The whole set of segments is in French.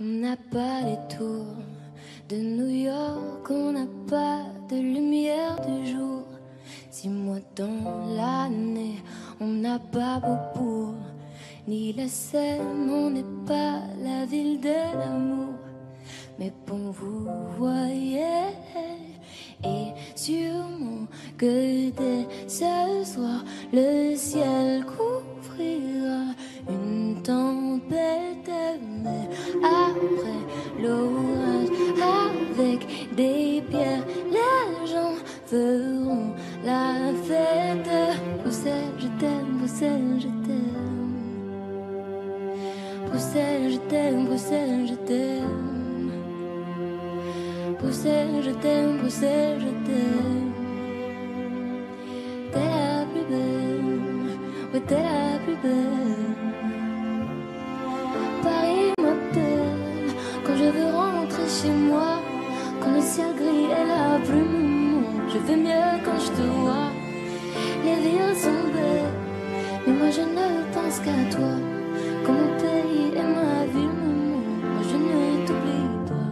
On n'a pas les tours de New York, on n'a pas de lumière du jour. 6 mois dans l'année, on n'a pas Beaubourg, ni la Seine, on n'est pas la ville de l'amour. Mais bon, vous voyez, et sûrement que dès ce soir, le ciel couvrira une tempête, mais après l'orage, avec des pierres, les gens feront la fête. Bruxelles, je t'aime, Bruxelles, je t'aime. Bruxelles, je t'aime, Bruxelles, je t'aime. Bruxelles, je t'aime, Bruxelles, je t'aime. T'es la plus belle, ouais, t'es la plus belle. Paris m'appelle quand je veux rentrer chez moi. Quand le ciel gris est la plume, je vais mieux quand je te vois. Les villes sont belles, mais moi je ne pense qu'à toi. Quand mon pays est ma ville, moi je ne t'oublie pas.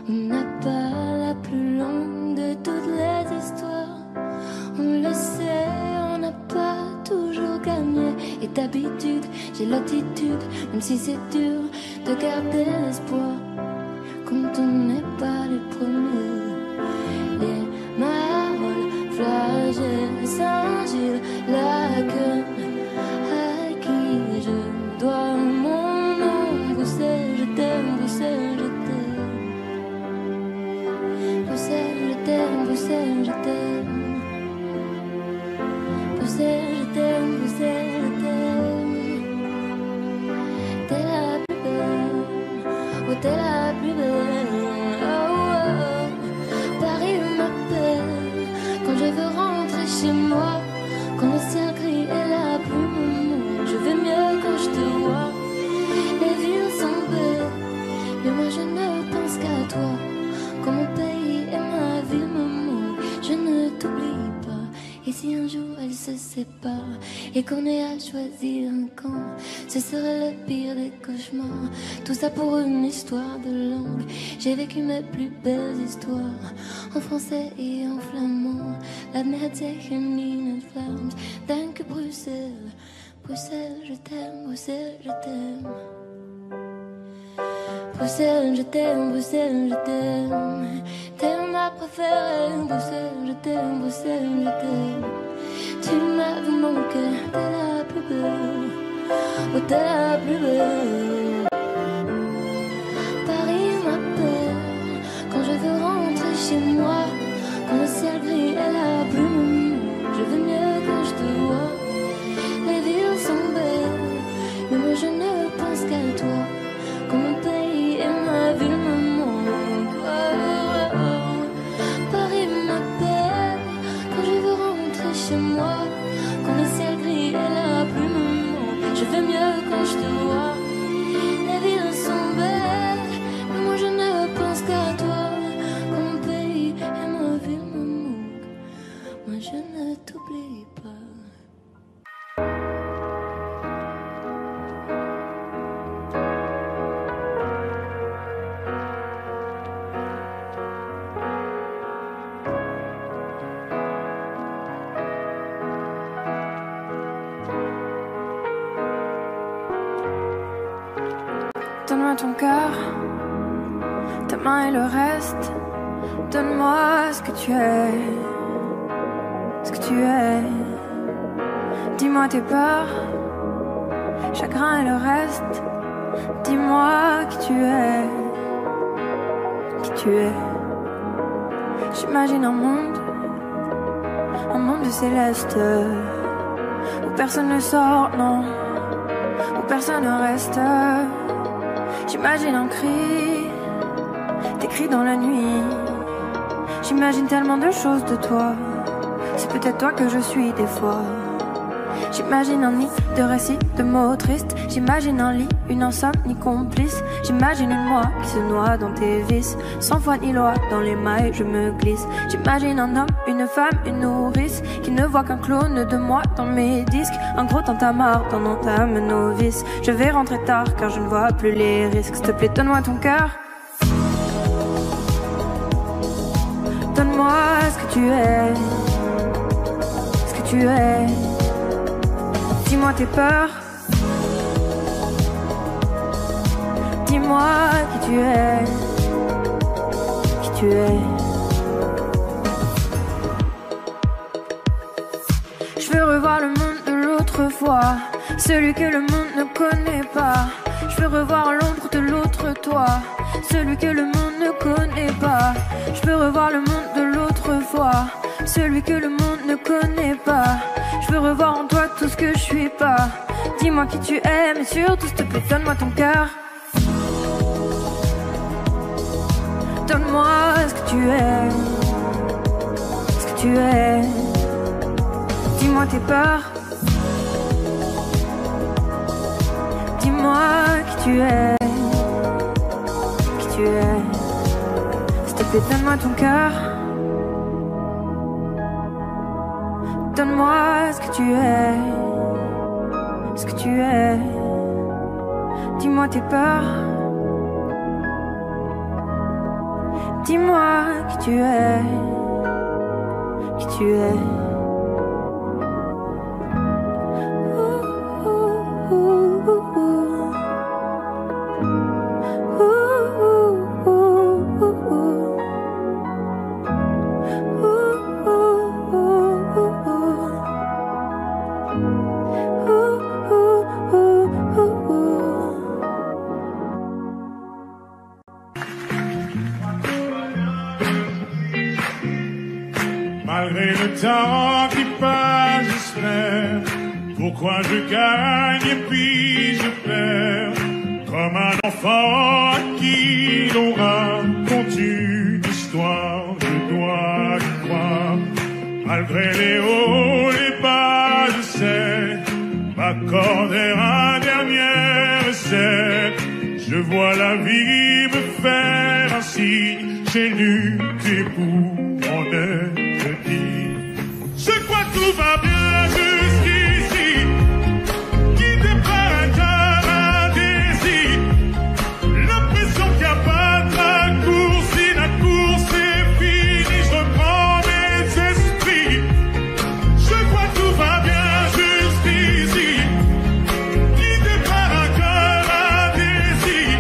On n'a pas la plus longue de toutes les histoires. On le sait, on n'a pas toujours gagné. Et d'habitude, j'ai l'attitude, même si c'est dur, de garder l'espoir. Quand on n'est pas les premiers. Les Marolles, Flagey, Saint-Gilles, la queue, à qui je dois mon nom. Bruxelles, je t'aime, Bruxelles, je t'aime. Bruxelles, je t'aime, Bruxelles, je t'aime. Bruxelles, je t'aime, Bruxelles, je t'aime. T'es la plus belle, oh t'es la plus belle. Oh, oh. Paris m'appelle quand je veux rentrer chez moi. Quand le ciel gris est la plume, je vais mieux quand je te vois. Les villes sont belles, mais moi je ne pense qu'à toi. Quand mon pays et ma ville me manquent, je ne t'oublie pas. Et si un jour elles se séparent et qu'on ait à choisir un camp, ce serait le pire des cauchemars. Tout ça pour une histoire de langue. J'ai vécu mes plus belles histoires en français et en flamand. La Merzeken in het Vlaams. Dank Bruxelles, Bruxelles, je t'aime, Bruxelles, je t'aime. Bruxelles, je t'aime, Bruxelles, je t'aime. T'es ma préférée, Bruxelles, je t'aime, Bruxelles, je t'aime. Tu m'as vu manqué, t'es la plus belle, oh t'es la plus belle. Paris m'appelle quand je veux rentrer chez moi. Quand le ciel gris est la plume, je veux mieux quand je te vois. Les villes sont belles, mais moi je ne pense qu'à toi. Quand mon pays et ma ville me manquent, oh, oh, oh. Paris m'appelle quand je veux rentrer chez moi. Quand le ciel gris est la plume, je vais mieux quand je te vois. Les villes sont belles, mais moi je ne pense qu'à toi. Quand mon pays et ma ville me manquent, moi je ne t'oublie pas. Donne-moi ton cœur, ta main et le reste. Donne-moi ce que tu es, ce que tu es. Dis-moi tes peurs, chagrin et le reste. Dis-moi qui tu es, qui tu es. J'imagine un monde céleste, où personne ne sort, non, où personne ne reste. J'imagine un cri, des cris dans la nuit. J'imagine tellement de choses de toi. C'est peut-être toi que je suis des fois. J'imagine un nid de récits, de mots tristes. J'imagine un lit, une insomnie complice. J'imagine une moi qui se noie dans tes vices. Sans foi ni loi, dans les mailles je me glisse. J'imagine un homme, une femme, une nourrice qui ne voit qu'un clone de moi dans mes disques. Un gros tintamarre dans entame novice. Je vais rentrer tard car je ne vois plus les risques. S'il te plaît, donne-moi ton cœur. Donne-moi ce que tu es. Ce que tu es. Dis-moi tes peurs. Dis-moi qui tu es. Qui tu es. Je veux revoir le monde de l'autre fois, celui que le monde ne connaît pas. Je veux revoir l'ombre de l'autre toi, celui que le monde ne connaît pas. Je veux revoir le monde de l'autre fois, celui que le monde ne connaît pas. Je veux revoir en toi tout ce que je suis pas. Dis-moi qui tu es, mais surtout s'il te plaît, donne-moi ton cœur. Donne-moi ce que tu es. Ce que tu es. Dis-moi tes peurs. Dis-moi qui tu es. Qui tu es. S'il te plaît, donne-moi ton cœur. Donne-moi ce que tu es. Ce que tu es. Dis-moi tes peurs. Dis-moi qui tu es. Qui tu es. Malgré le temps qui passe, j'espère. Pourquoi je gagne et puis je perds. Comme un enfant à qui l'on raconte une histoire, je dois y croire. Malgré les hauts, les bas, je sais m'accorder un dernier essai. Je vois la vie me faire un signe. J'ai lu tes bouts en est. Je crois que tout va bien jusqu'ici. Guidé par un cœur, un désir. L'impression qu'il n'y a pas de raccourci. La course est finie, je reprends mes esprits. Je crois que tout va bien jusqu'ici. Guidé par un cœur, un désir.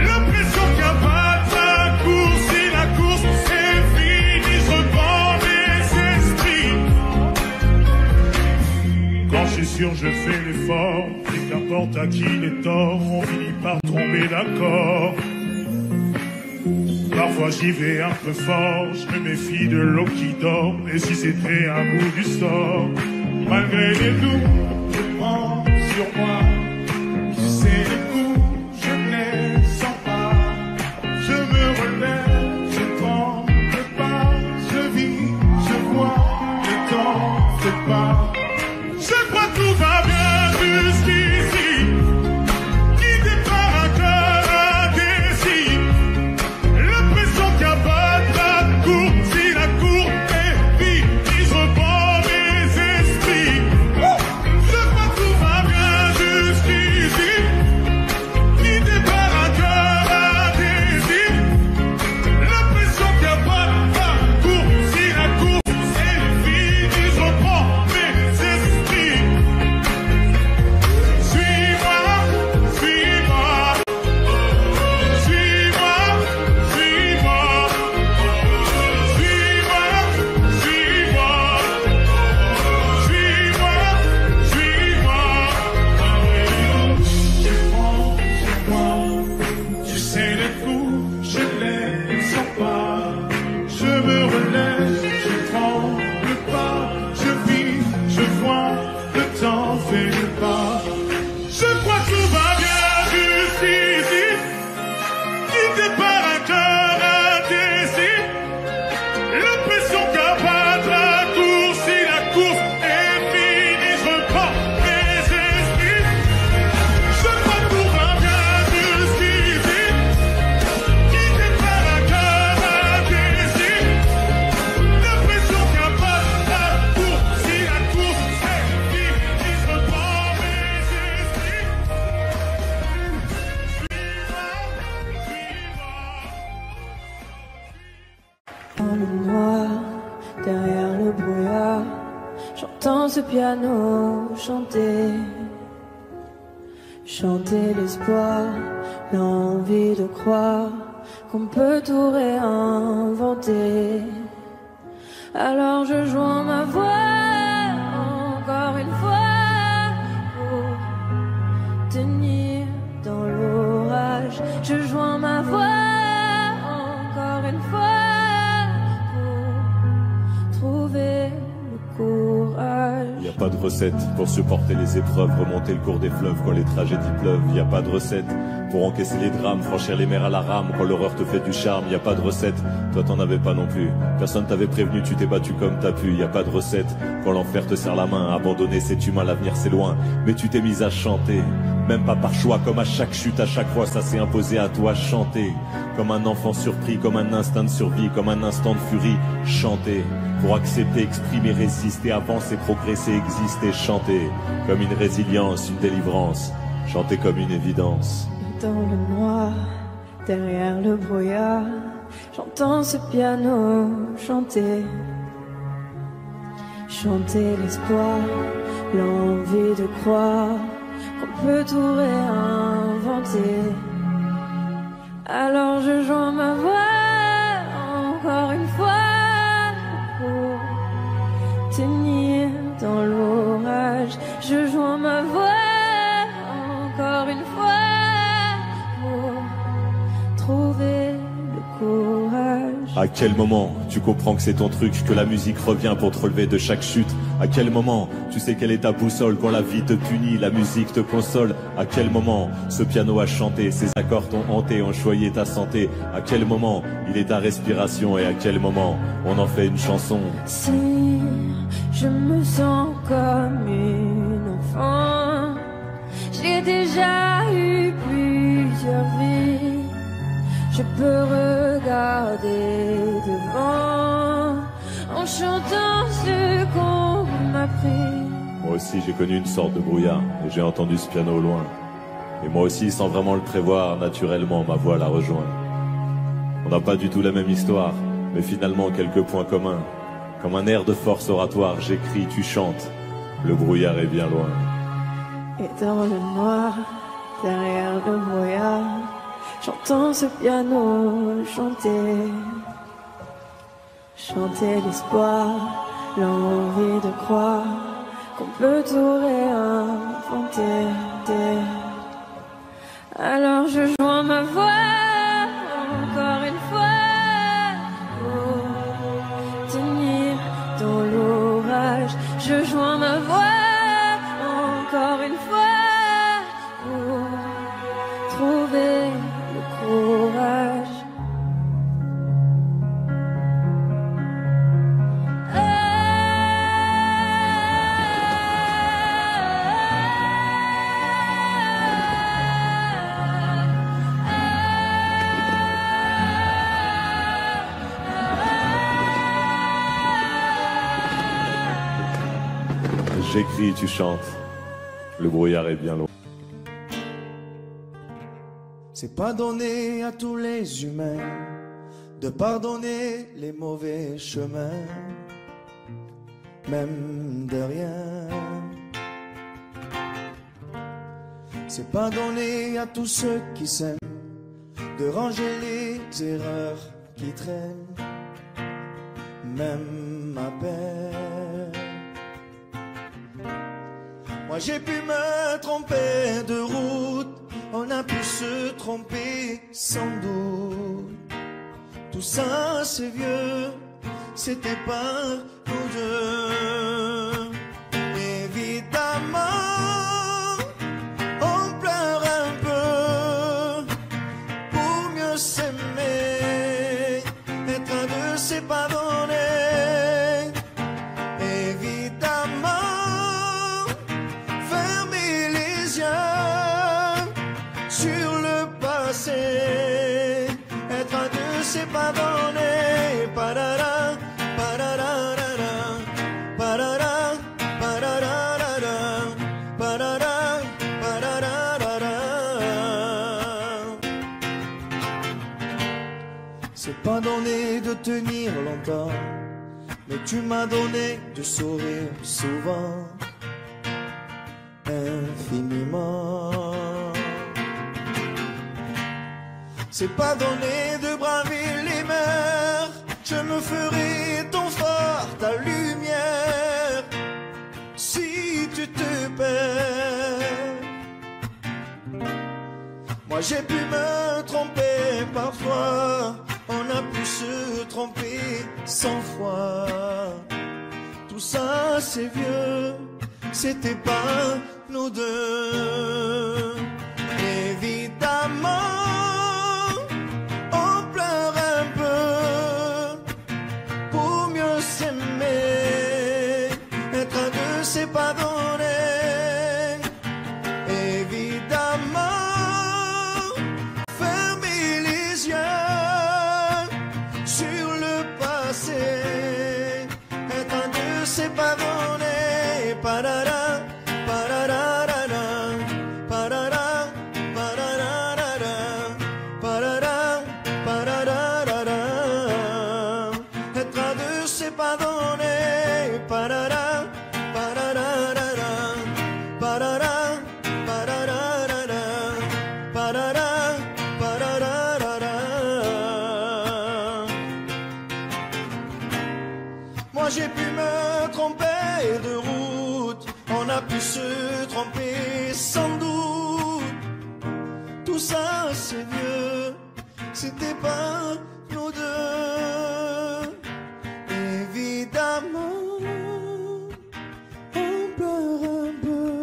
L'impression qu'il n'y a pas de raccourci. La course est finie, je reprends mes esprits. Quand je suis sûr, je fais l'effort. Et qu'importe à qui les torts, on finit par tomber d'accord. Parfois j'y vais un peu fort, je me méfie de l'eau qui dort. Et si c'était un bout du sort, malgré les doutes, je prends sur moi. Tu sais les coups, je ne les sens pas. Je me relève, je tremble pas. Je vis, je vois, le temps fait pas. Je crois que tout va bien jusqu'ici. Guidé par un cœur, un désir. L'impression qu'il n'y a pas de raccourci. Si la cour est vide, je reprends mes esprits. Je crois que tout va bien jusqu'ici. dans le noir, derrière le brouillard, j'entends ce piano chanter. Chanter l'espoir, l'envie de croire qu'on peut tout réinventer. Alors je joins ma voix encore une fois pour tenir dans l'orage. Je joins ma voix encore une fois pour trouver le courage. Y a pas de recette pour supporter les épreuves, remonter le cours des fleuves quand les tragédies pleuvent. Y a pas de recette pour encaisser les drames, franchir les mers à la rame quand l'horreur te fait du charme. Y a pas de recette, toi t'en avais pas non plus. Personne t'avait prévenu, tu t'es battu comme t'as pu. Y a pas de recette quand l'enfer te serre la main. Abandonner c'est humain, l'avenir c'est loin. Mais tu t'es mise à chanter, même pas par choix. Comme à chaque chute, à chaque fois ça s'est imposé à toi. Chanter comme un enfant surpris, comme un instinct de survie, comme un instant de furie. Chanter pour accepter, exprimer, résister, avancer, progresser, exister. Chanter comme une résilience, une délivrance. Chanter comme une évidence. Dans le noir, derrière le brouillard, j'entends ce piano chanter. Chanter l'espoir, l'envie de croire qu'on peut tout réinventer. Alors je joins ma voix encore une fois pour tenir dans l'orage. Je joins ma voix encore une fois trouver le courage. À quel moment tu comprends que c'est ton truc, que la musique revient pour te relever de chaque chute? À quel moment tu sais quelle est ta boussole quand la vie te punit, la musique te console? À quel moment ce piano a chanté, ses accords t'ont hanté, ont choyé ta santé? À quel moment il est ta respiration et à quel moment on en fait une chanson? Si je me sens comme une enfant, j'ai déjà eu plusieurs vies. Je peux regarder devant en chantant ce qu'on m'a pris. Moi aussi j'ai connu une sorte de brouillard et j'ai entendu ce piano au loin. Et moi aussi, sans vraiment le prévoir, naturellement ma voix la rejoint. On n'a pas du tout la même histoire, mais finalement quelques points communs. Comme un air de force oratoire, j'écris, tu chantes. Le brouillard est bien loin. Et dans le noir, derrière le brouillard, j'entends ce piano chanter. Chanter l'espoir, l'envie de croire qu'on peut tout réinventer. Alors je joins ma voix encore une fois pour tenir dans l'orage. Je joins ma voix encore une fois pour trouver le courage. J'écris, tu chantes. Le brouillard est bien loin. C'est pas donné à tous les humains de pardonner les mauvais chemins, même de rien. C'est pas donné à tous ceux qui s'aiment de ranger les erreurs qui traînent, même à peine. Moi j'ai pu me tromper de route, on a pu se tromper sans doute. Tout ça c'est vieux, c'était pas nous deux. Évidemment, on pleure un peu pour mieux s'aimer, être à deux c'est pas donné. Être à deux c'est pas donné. Parara, pararara, parara, pararara, parara, pararara. C'est pas donné de tenir longtemps, mais tu m'as donné de sourire souvent, infiniment. C'est pas donné de braver les mers, je me ferai ton phare, ta lumière, si tu te perds. Moi j'ai pu me tromper parfois, on a pu se tromper 100 fois. Tout ça c'est vieux, c'était pas nous deux. Évidemment on pleure un peu pour mieux s'aimer, être à deux c'est pas donné. Évidemment fermer les yeux sur le passé, être à deux c'est pas donné. Parara, pararara, parara, pararara, parara, pararara. Être à deux c'est pas donné. Parara, pararara, parara, pararara, parara, pararara. Moi j'ai pu me tromper de route, on a pu se tromper sans doute. Tout ça c'est vieux, c'était pas nous deux. Évidemment on pleure un peu,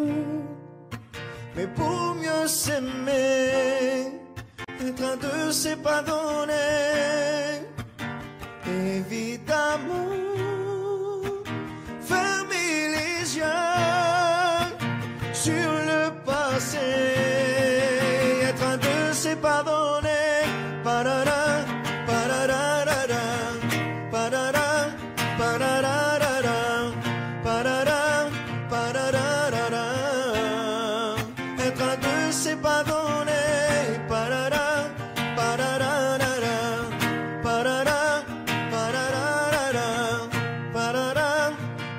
mais pour mieux s'aimer, être à deux c'est pas donné. Évidemment fermer les yeux sur le passé, être à deux c'est pas donné. Parara, pararara, parara, pararara, parara, pararara. Être à deux c'est pas donné. Parara, pararara, parara, pararara, parara,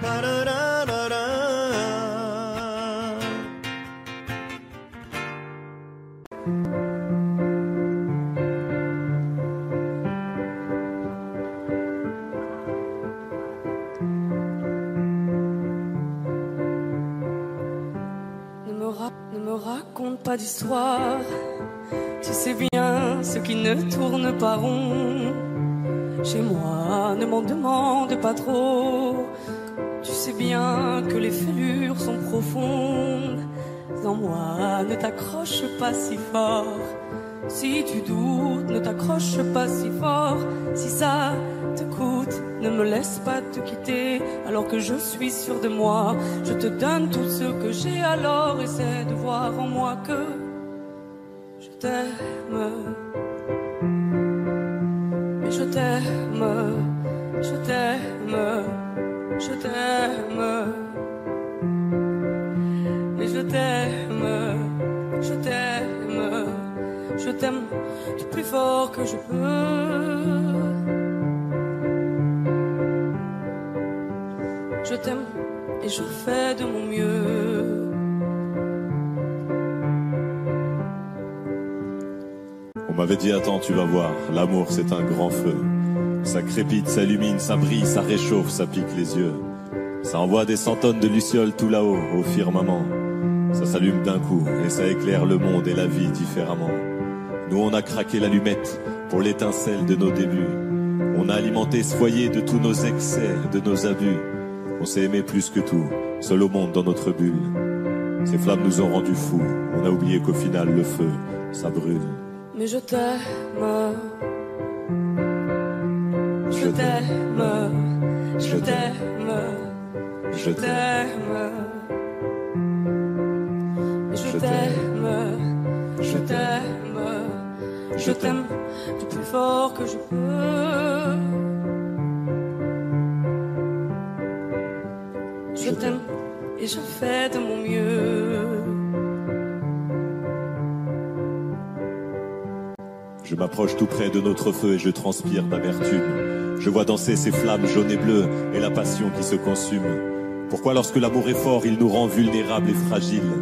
pararara. Ne me raconte pas d'histoire, tu sais bien ce qui ne tourne pas rond. Chez moi, ne m'en demande pas trop, tu sais bien que les fêlures sont profondes. En moi, ne t'accroche pas si fort. Si tu doutes, ne t'accroche pas si fort. Si ça te coûte, ne me laisse pas te quitter alors que je suis sûr de moi. Je te donne tout ce que j'ai, alors essaie de voir en moi que je t'aime. Mais je t'aime, je t'aime, je t'aime. Mais je t'aime, je t'aime, je t'aime du plus fort que je peux. Je t'aime et je fais de mon mieux. On m'avait dit attends tu vas voir, l'amour c'est un grand feu. Ça crépite, ça illumine, ça brille, ça réchauffe, ça pique les yeux. Ça envoie des 100 tonnes de lucioles tout là-haut, au firmament. Ça s'allume d'un coup et ça éclaire le monde et la vie différemment. Nous on a craqué l'allumette pour l'étincelle de nos débuts. On a alimenté ce foyer de tous nos excès, de nos abus. On s'est aimé plus que tout, seul au monde dans notre bulle. Ces flammes nous ont rendus fous, on a oublié qu'au final le feu, ça brûle. Mais je t'aime, je t'aime, je t'aime, je t'aime. Je t'aime, je t'aime, je t'aime du plus fort que je peux. Je t'aime et je fais de mon mieux. Je m'approche tout près de notre feu et je transpire d'amertume. Je vois danser ces flammes jaunes et bleues et la passion qui se consume. Pourquoi lorsque l'amour est fort, il nous rend vulnérables et fragiles?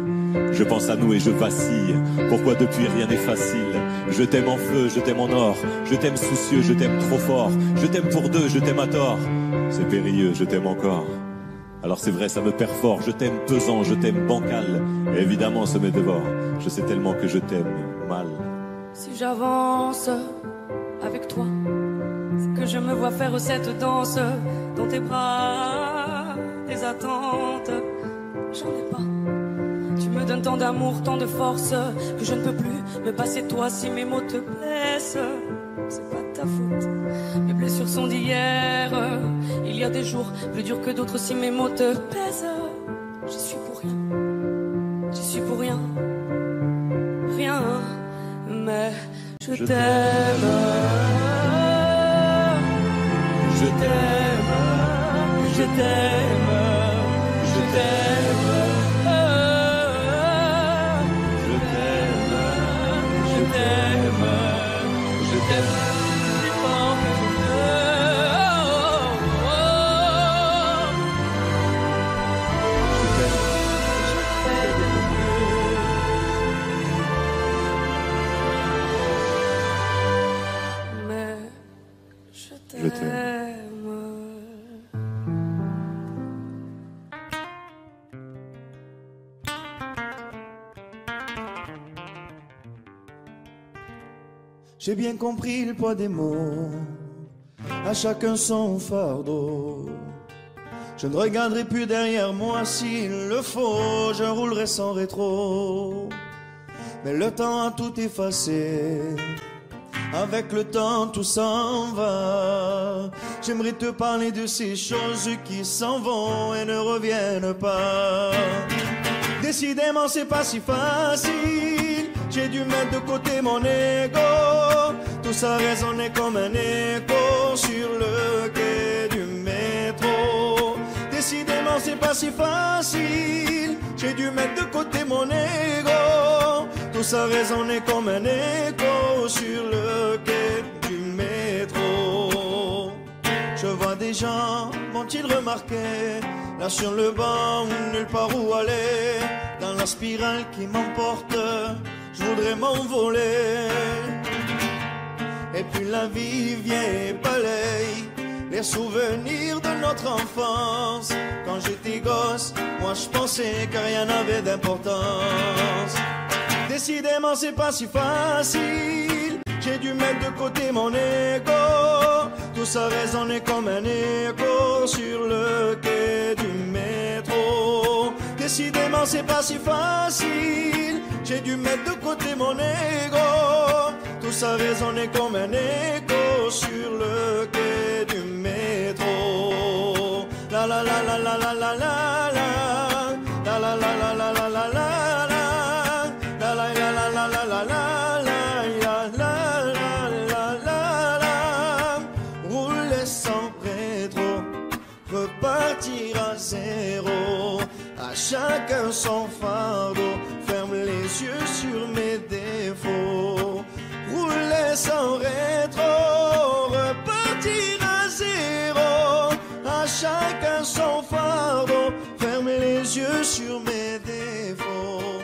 Je pense à nous et je vacille. Pourquoi depuis rien n'est facile? Je t'aime en feu, je t'aime en or. Je t'aime soucieux, je t'aime trop fort. Je t'aime pour deux, je t'aime à tort. C'est périlleux, je t'aime encore. Alors c'est vrai, ça me perfore. Je t'aime pesant, je t'aime bancal. Et évidemment, ça me dévore. Je sais tellement que je t'aime mal. Si j'avance avec toi, c'est que je me vois faire cette danse dans tes bras, des attentes, j'en ai pas. Tu me donnes tant d'amour, tant de force, que je ne peux plus me passer de toi si mes mots te blessent. C'est pas de ta faute, mes blessures sont d'hier. Il y a des jours plus durs que d'autres si mes mots te plaisent. J'y suis pour rien, j'y suis pour rien, rien. Mais je t'aime, je t'aime, je t'aime, je t'aime, je t'aime, je t'aime, je t'aime si fort que je Je t'aime. J'ai bien compris le poids des mots, à chacun son fardeau. Je ne regarderai plus derrière moi s'il le faut, je roulerai sans rétro. Mais le temps a tout effacé, avec le temps tout s'en va. J'aimerais te parler de ces choses qui s'en vont et ne reviennent pas. Décidément c'est pas si facile, j'ai dû mettre de côté mon ego. Tout ça résonnait comme un écho sur le quai du métro. Décidément c'est pas si facile, j'ai dû mettre de côté mon ego. Tout ça résonnait comme un écho sur le quai du métro. Je vois des gens, vont-ils remarquer, là sur le banc, nulle part où aller, dans la spirale qui m'emporte, je voudrais m'envoler. Et puis la vie vient et balaye les souvenirs de notre enfance. Quand j'étais gosse, moi je pensais que rien n'avait d'importance. Décidément c'est pas si facile, j'ai dû mettre de côté mon ego. Tout ça résonnait comme un écho sur le quai du métro. Décidément c'est pas si facile, j'ai dû mettre de côté mon ego. Tout ça résonnait comme un écho sur le quai du métro. La la la la la la la la la la la la la la la la la. Repartir à zéro, à chacun son fardeau. Ferme les yeux sur mes défauts, rouler sans rétro. Repartir à zéro, à chacun son fardeau. Ferme les yeux sur mes défauts.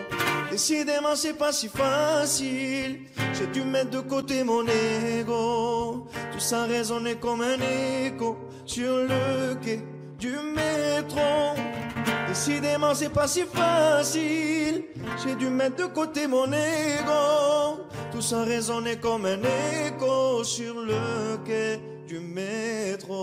Décidément c'est pas si facile, j'ai dû mettre de côté mon ego. Tout ça résonnait comme un écho sur le quai du métro. Décidément c'est pas si facile, j'ai dû mettre de côté mon ego. Tout ça résonnait comme un écho sur le quai du métro.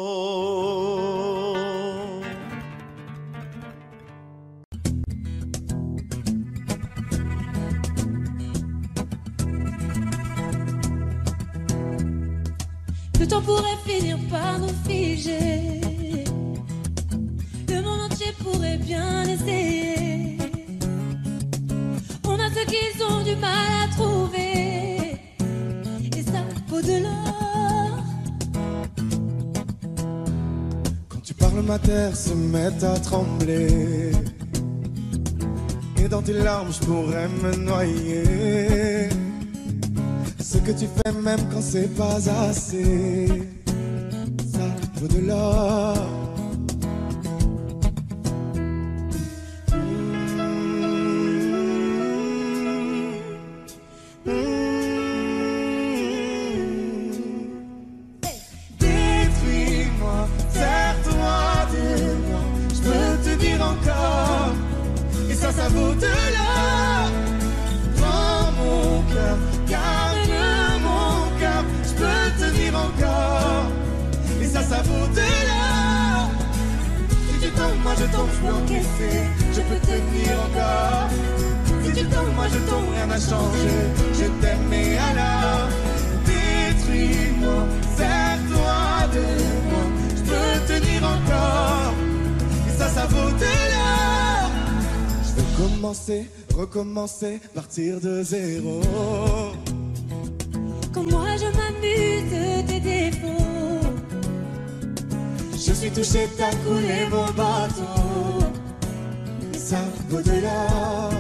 Le temps pourrait finir par nous figer, le monde entier pourrait bien essayer. On a ce qu'ils ont du mal à trouver, et ça vaut de l'or. Quand tu parles, ma terre se met à trembler, et dans tes larmes je pourrais me noyer. ce que tu fais même quand c'est pas assez, ça vaut de l'or. Détruis-moi, serre-toi de moi, je peux te dire encore, et ça vaut de l'or. Prends mon cœur, garde mon cœur, je peux te dire encore, et ça vaut de l'or. Si tu tombes, moi je tombe, je peux encaisser, je peux te tenir encore. Si tu tombes, moi je tombe, rien n'a changé, je t'aime mais alors détruis-moi, serre-toi de moi, je peux tenir encore, et ça vaut de l'or. Je veux commencer, recommencer, partir de zéro. Quand moi je m'amuse de tes défauts, Je suis touché, t'as coulé mon bateau, et ça vaut de l'or.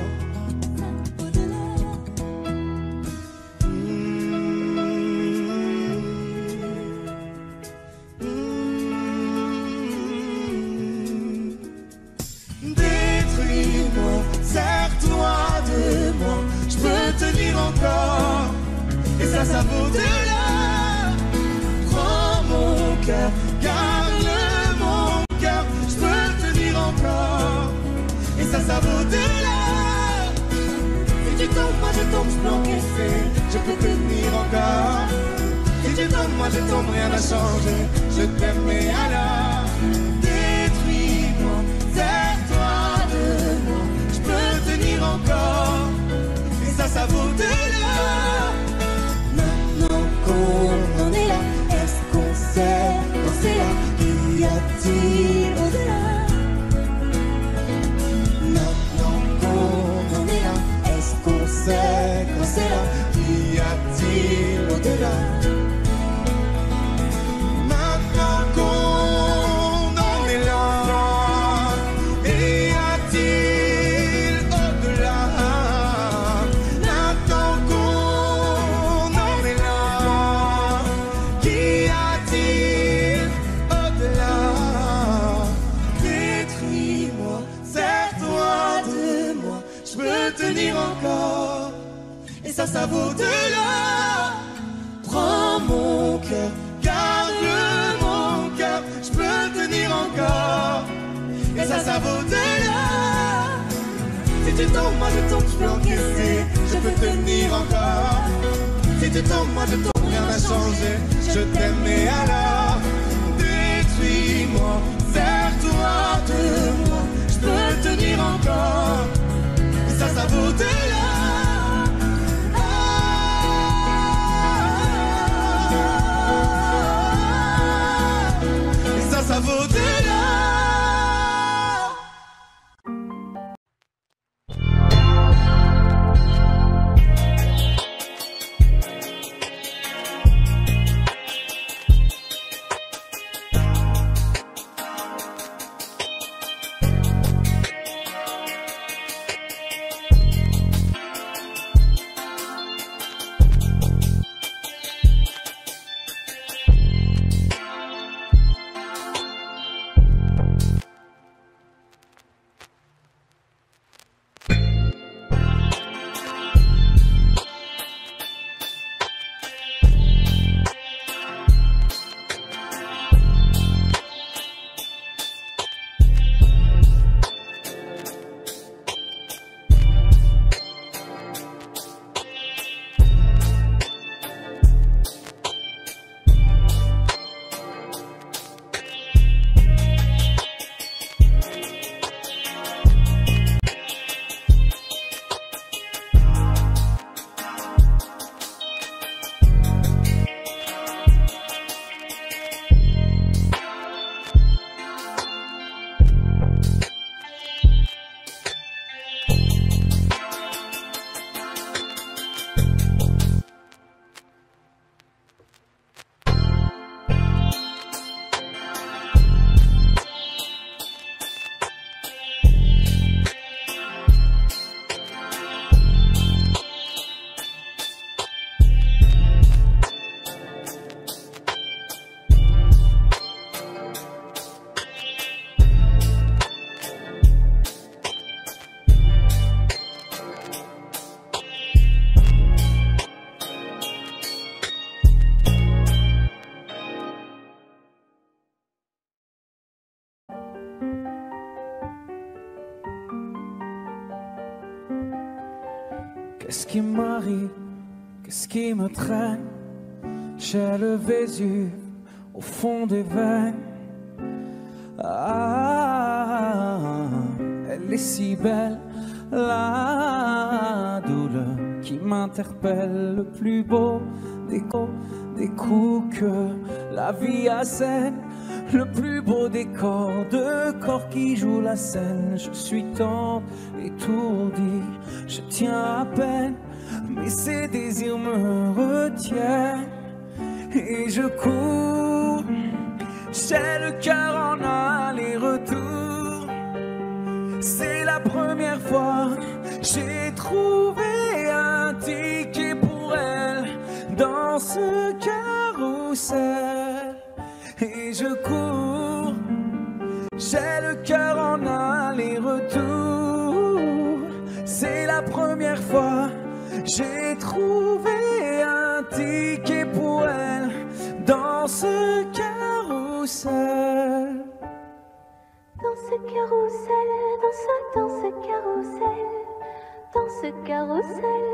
Détruis-moi, serre-toi de moi, je peux tenir encore, et ça vaut de l'or. Prends mon cœur, garde mon cœur, je peux tenir encore, et ça vaut de l'or. Si tu tombes, moi je tombe, je peux encaisser, je peux tenir encore. Si tu tombes, moi je tombe, rien n'a changé, je t'aime mais alors détruis-moi, serre-toi de moi, je peux tenir encore, et ça vaut de l'or. maintenant qu'on en est là, est-ce qu'on sait quand c'est là? Y a-t-il au-delà? Maintenant qu'on en est là, est-ce qu'on sait quand c'est là? Y a-t-il au-delà? Maintenant qu'on en est là, y a-t-il au-delà? Maintenant qu'on en est là, qu'y a-t-il au-delà? Détruis-moi, serre-toi de moi, je peux tenir encore, et ça vaut de l'or. Prends mon cœur, garde mon cœur, je peux tenir encore, et ça vaut de l'or. Si tu tombes, moi je tombe, je peux encaisser, je peux tenir encore. Si tu tombes, moi je tombe, rien n'a changé, je t'aime mais alors détruis-moi, serre-toi de moi, je peux tenir encore, et ça vaut de l'or. Et ça vaut de l'or. Qu'est-ce qui m'arrive? Qu'est-ce qui me traîne? J'ai le Vésuve au fond des veines. Ah, elle est si belle, la douleur qui m'interpelle. Le plus beau des coups que la vie assène. Le plus beau des corps, de corps qui jouent la scène. Je suis tant étourdi, je tiens à peine, mais ces désirs me retiennent. Et je cours, j'ai le cœur en aller-retour. C'est la première fois, j'ai trouvé un ticket pour elle dans ce carrousel. Et je cours, j'ai le cœur en aller-retour. C'est la première fois, j'ai trouvé un ticket pour elle dans ce carrousel. Dans ce carrousel, dans ce carrousel, dans ce carrousel,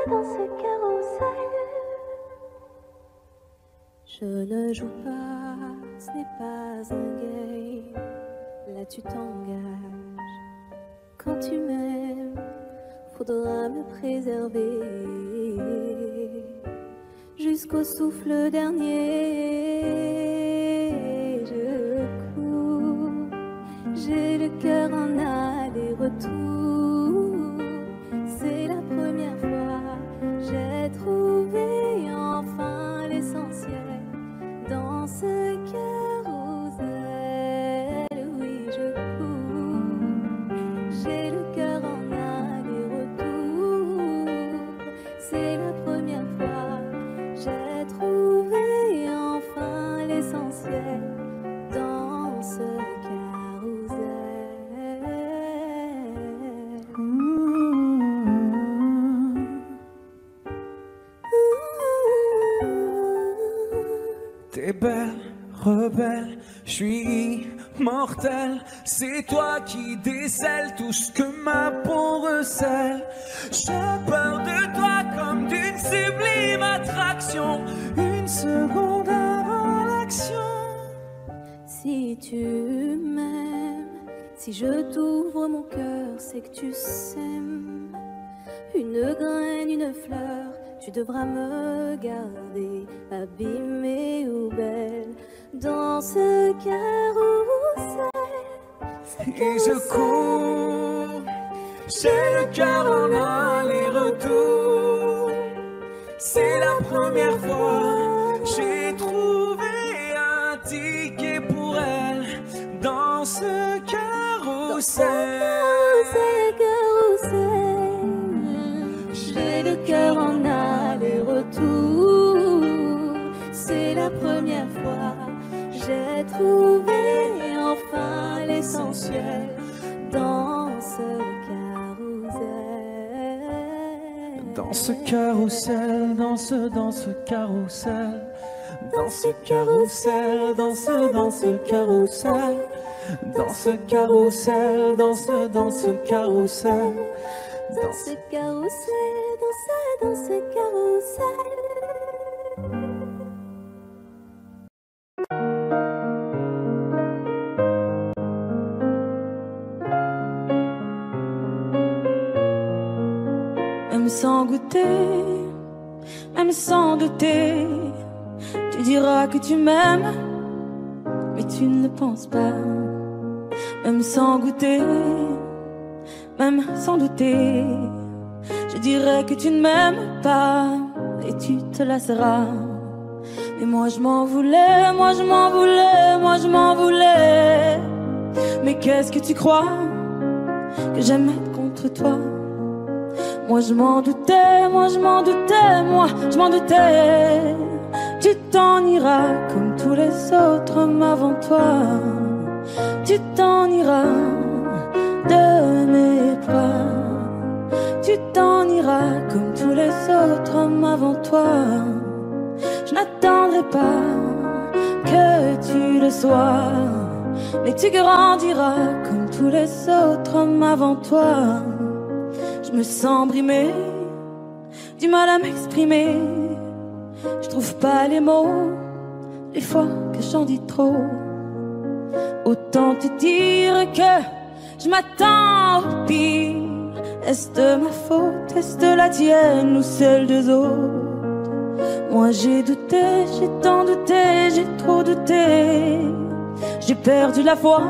dans ce carrousel. Je ne joue pas, ce n'est pas un game. Là tu t'engages. Quand tu m'aimes, faudra me préserver jusqu'au souffle dernier. Je cours, j'ai le cœur en aller-retour. C'est la première fois, j'ai trouvé enfin l'essentiel. Dans ce carrousel, oui je cours, j'ai le cœur en aller-retour. C'est la première fois, j'ai trouvé enfin l'essentiel. Dans ce T'es belle, rebelle, je suis mortel. C'est toi qui décèles tout ce que ma peau recèle. J'ai peur de toi comme d'une sublime attraction. Une seconde avant l'action. Si tu m'aimes, si je t'ouvre mon cœur, c'est que tu sèmes une graine, une fleur. Tu devras me garder abîmée ou belle dans ce carrousel. Et je cours, j'ai le cœur en aller-retour. C'est la première fois, j'ai trouvé un ticket pour elle dans ce carrousel. J'ai le cœur en aller-retour. C'est la première fois, j'ai trouvé enfin l'essentiel dans ce carrousel. Dans ce carrousel, dans ce carrousel, dans ce carrousel, dans ce carrousel, dans ce carrousel, dans ce carrousel. Dans ce carrousel, dans ce carrousel. Même sans goûter, même sans douter, tu diras que tu m'aimes, mais tu ne penses pas. Même sans goûter, même sans douter, je dirais que tu ne m'aimes pas et tu te lasseras. Mais moi je m'en voulais, moi je m'en voulais, moi je m'en voulais. Mais qu'est-ce que tu crois que j'aime être contre toi? Moi je m'en doutais, moi je m'en doutais, moi je m'en doutais. Tu t'en iras comme tous les autres hommes avant toi. Tu t'en iras de mes bras. Tu t'en iras comme tous les autres hommes avant toi. Je n'attendrai pas que tu le sois, mais tu grandiras comme tous les autres hommes avant toi. Je me sens brimée, du mal à m'exprimer. Je trouve pas les mots, les fois que j'en dis trop. Autant te dire que je m'attends au pire. Est-ce de ma faute, est-ce de la tienne ou celle des autres? Moi j'ai douté, j'ai tant douté, j'ai trop douté. J'ai perdu la foi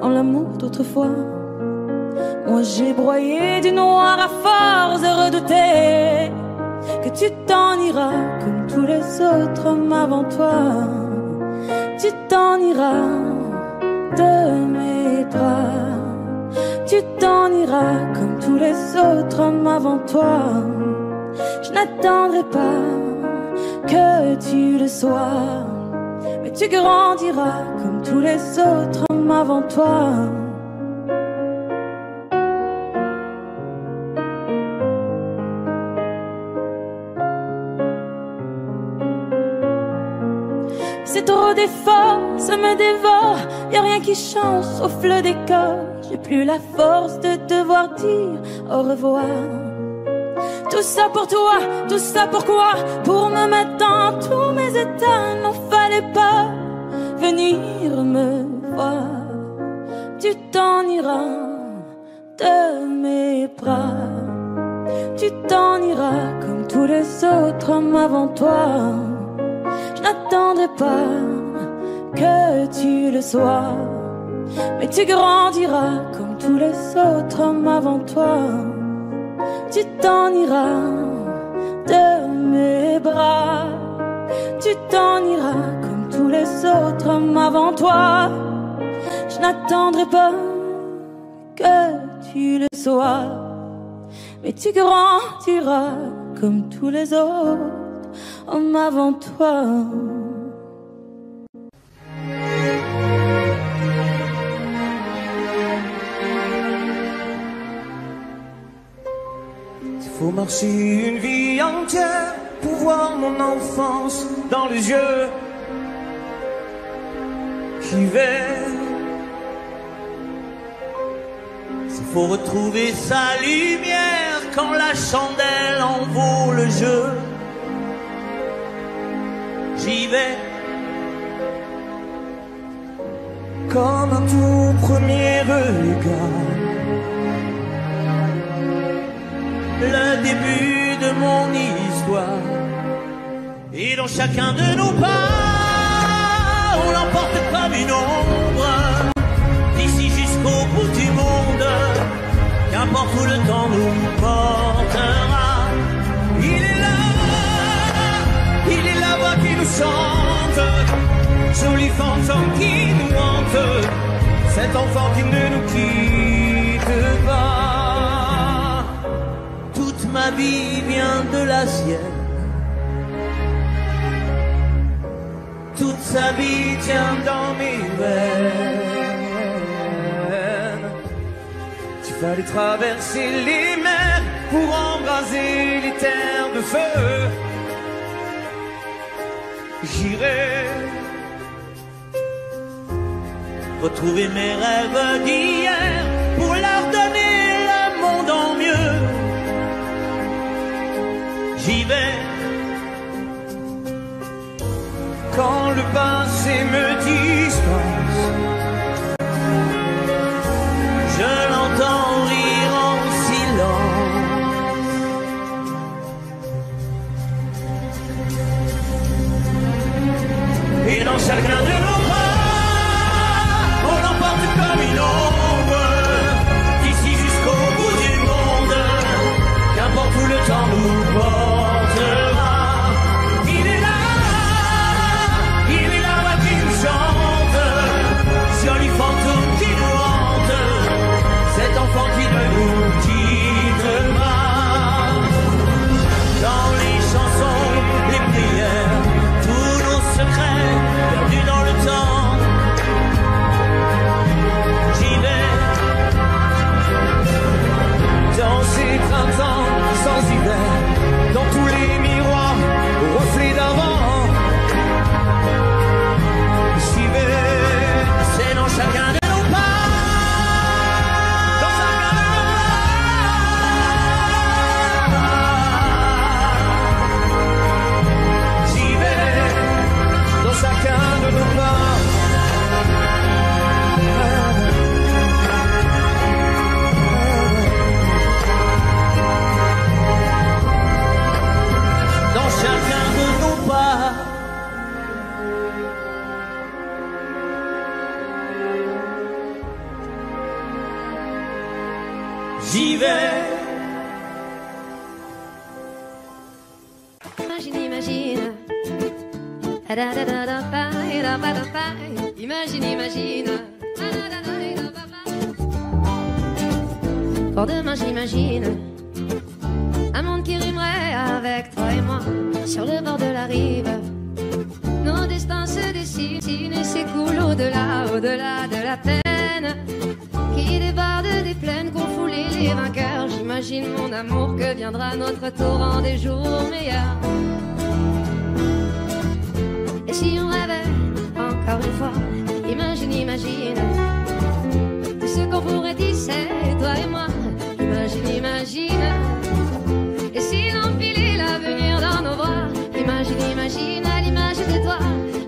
en l'amour d'autrefois. Moi j'ai broyé du noir à force de redouter que tu t'en iras comme tous les autres hommes avant toi. Tu t'en iras de mes bras. Tu t'en iras comme tous les autres hommes avant toi. Je n'attendrai pas que tu le sois, mais tu grandiras comme tous les autres hommes avant toi. C'est trop d'efforts, ça me dévore. Y'a rien qui change sauf le décor. J'ai plus la force de devoir dire au revoir. Tout ça pour toi, tout ça pourquoi? Pour me mettre dans tous mes états. N'en fallait pas venir me voir. Tu t'en iras de mes bras. Tu t'en iras comme tous les autres hommes avant toi. Je n'attendrai pas que tu le sois, mais tu grandiras comme tous les autres hommes avant toi. Tu t'en iras de mes bras. Tu t'en iras comme tous les autres hommes avant toi. Je n'attendrai pas que tu le sois, mais tu grandiras comme tous les autres hommes avant toi. Faut marcher une vie entière pour voir mon enfance dans les yeux qui veillent. Il faut retrouver sa lumière quand la chandelle en vaut le jeu. J'y vais comme un tout premier regard, le début de mon histoire. Et dans chacun de nos pas, on l'emporte comme une ombre, d'ici jusqu'au bout du monde, qu'importe où le temps nous portera. Il est la voix qui nous chante, jolie fantôme qui nous hante, cet enfant qui ne nous quitte pas. Toute ma vie vient de la sienne, toute sa vie tient dans mes veines. Il fallait traverser les mers pour embraser les terres de feu. J'irai retrouver mes rêves d'hier pour leur donner le monde en mieux. J'y vais quand le passé me dispense. Je l'entends rire en silence. Et dans chacun de nos pas, on l'emporte comme une ombre, d'ici jusqu'au bout du monde, qu'importe où le temps nous portera. Il est là qui nous chante, joli fantôme qui nous hante, cet enfant qui ne nous quitte pas. Dans les chansons, les prières, tous nos secrets perdus dans le l'hiver. Imagine. Imagine. Pour demain j'imagine un monde qui rimerait avec toi et moi sur le bord de la rive. Nos destins se dessinent et s'écoulent au-delà de la peine qui déborde des plaines qu'ont foulé les vainqueurs. J'imagine mon amour que viendra notre torrent des jours meilleurs. Et si on rêvait encore une fois, imagine tout ce qu'on pourrait tisser, toi et moi. Imagine. Et si l'empilait l'avenir dans nos bras, imagine à l'image de toi,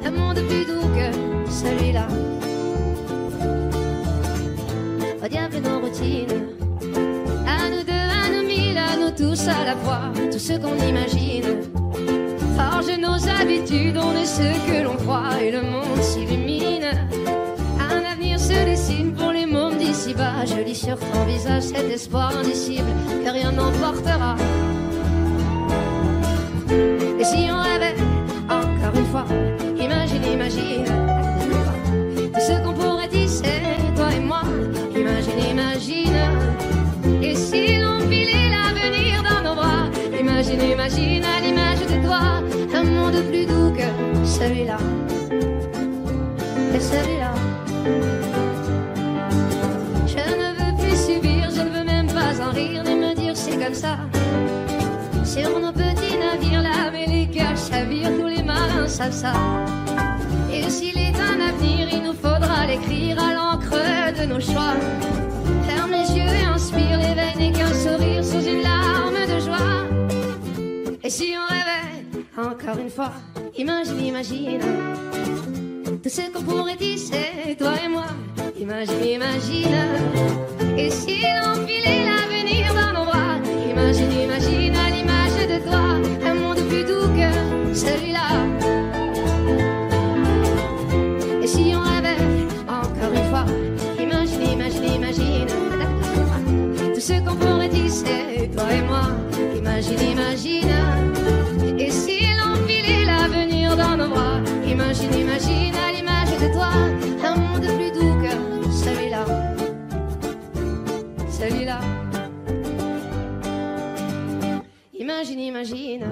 un monde plus doux que celui-là. Au diable nos routines, à nous deux, à nous mille, à nous tous à la fois, tout ce qu'on imagine. Forge nos habitudes, on est ce que l'on croit et le monde s'illumine. Un avenir se dessine pour les mômes d'ici-bas. Je lis sur ton visage cet espoir indicible que rien n'emportera. Et si on rêvait encore une fois, imagine tout ce qu'on pourrait tisser, toi et moi. Imagine. Et si l'on filait l'avenir dans nos bras, imagine à l'image de toi, un monde plus doux que celui-là. Et celui-là. Je ne veux plus subir, je ne veux même pas en rire, ni me dire c'est comme ça. Sur nos petits navires, là, mais les cœurs chavirent, tous les marins savent ça. Et s'il est un avenir, il nous faudra l'écrire à l'encre de nos choix. Ferme les yeux et inspire, l'éveil n'est qu'un sourire sous une larme de joie. Et si on rêvait encore une fois, imagine tout ce qu'on pourrait tisser, toi et moi. Imagine. Et si l'on filait l'avenir dans nos bras, imagine à l'image de toi, un monde plus doux que celui-là. Et si on rêvait encore une fois, imagine tout ce qu'on pourrait tisser, toi et moi. Imagine. Et si l'on filait l'avenir dans nos bras, imagine à l'image de toi, un monde plus doux que celui-là. Imagine.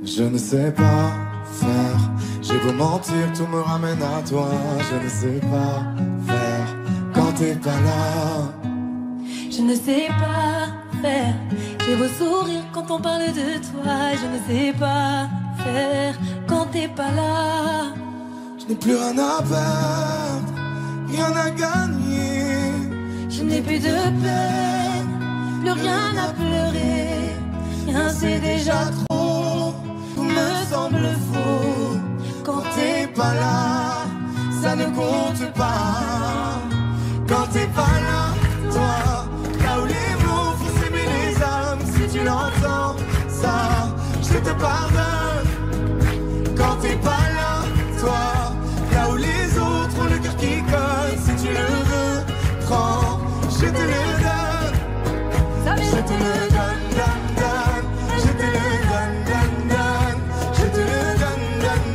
Je ne sais pas faire, j'ai beau mentir, tout me ramène à toi. Je ne sais pas faire quand t'es pas là. Je ne sais pas faire, j'ai beau sourire quand on parle de toi. Je ne sais pas faire quand t'es pas là. Je n'ai plus rien à perdre, rien à gagner. Je n'ai plus de peine, plus rien à pleurer. Rien c'est déjà trop, tout me semble faux. Quand t'es pas là, ça ne compte pas. Quand t'es pas là, toi, là où les mots font s'aimer les âmes. Si tu l'entends, ça, je te pardonne. Quand t'es pas là, toi, là où les autres ont le cœur qui colle. Si tu le veux, prends, je te le donne. Je te le donne, donne. Je te le donne, donne. Je te le donne,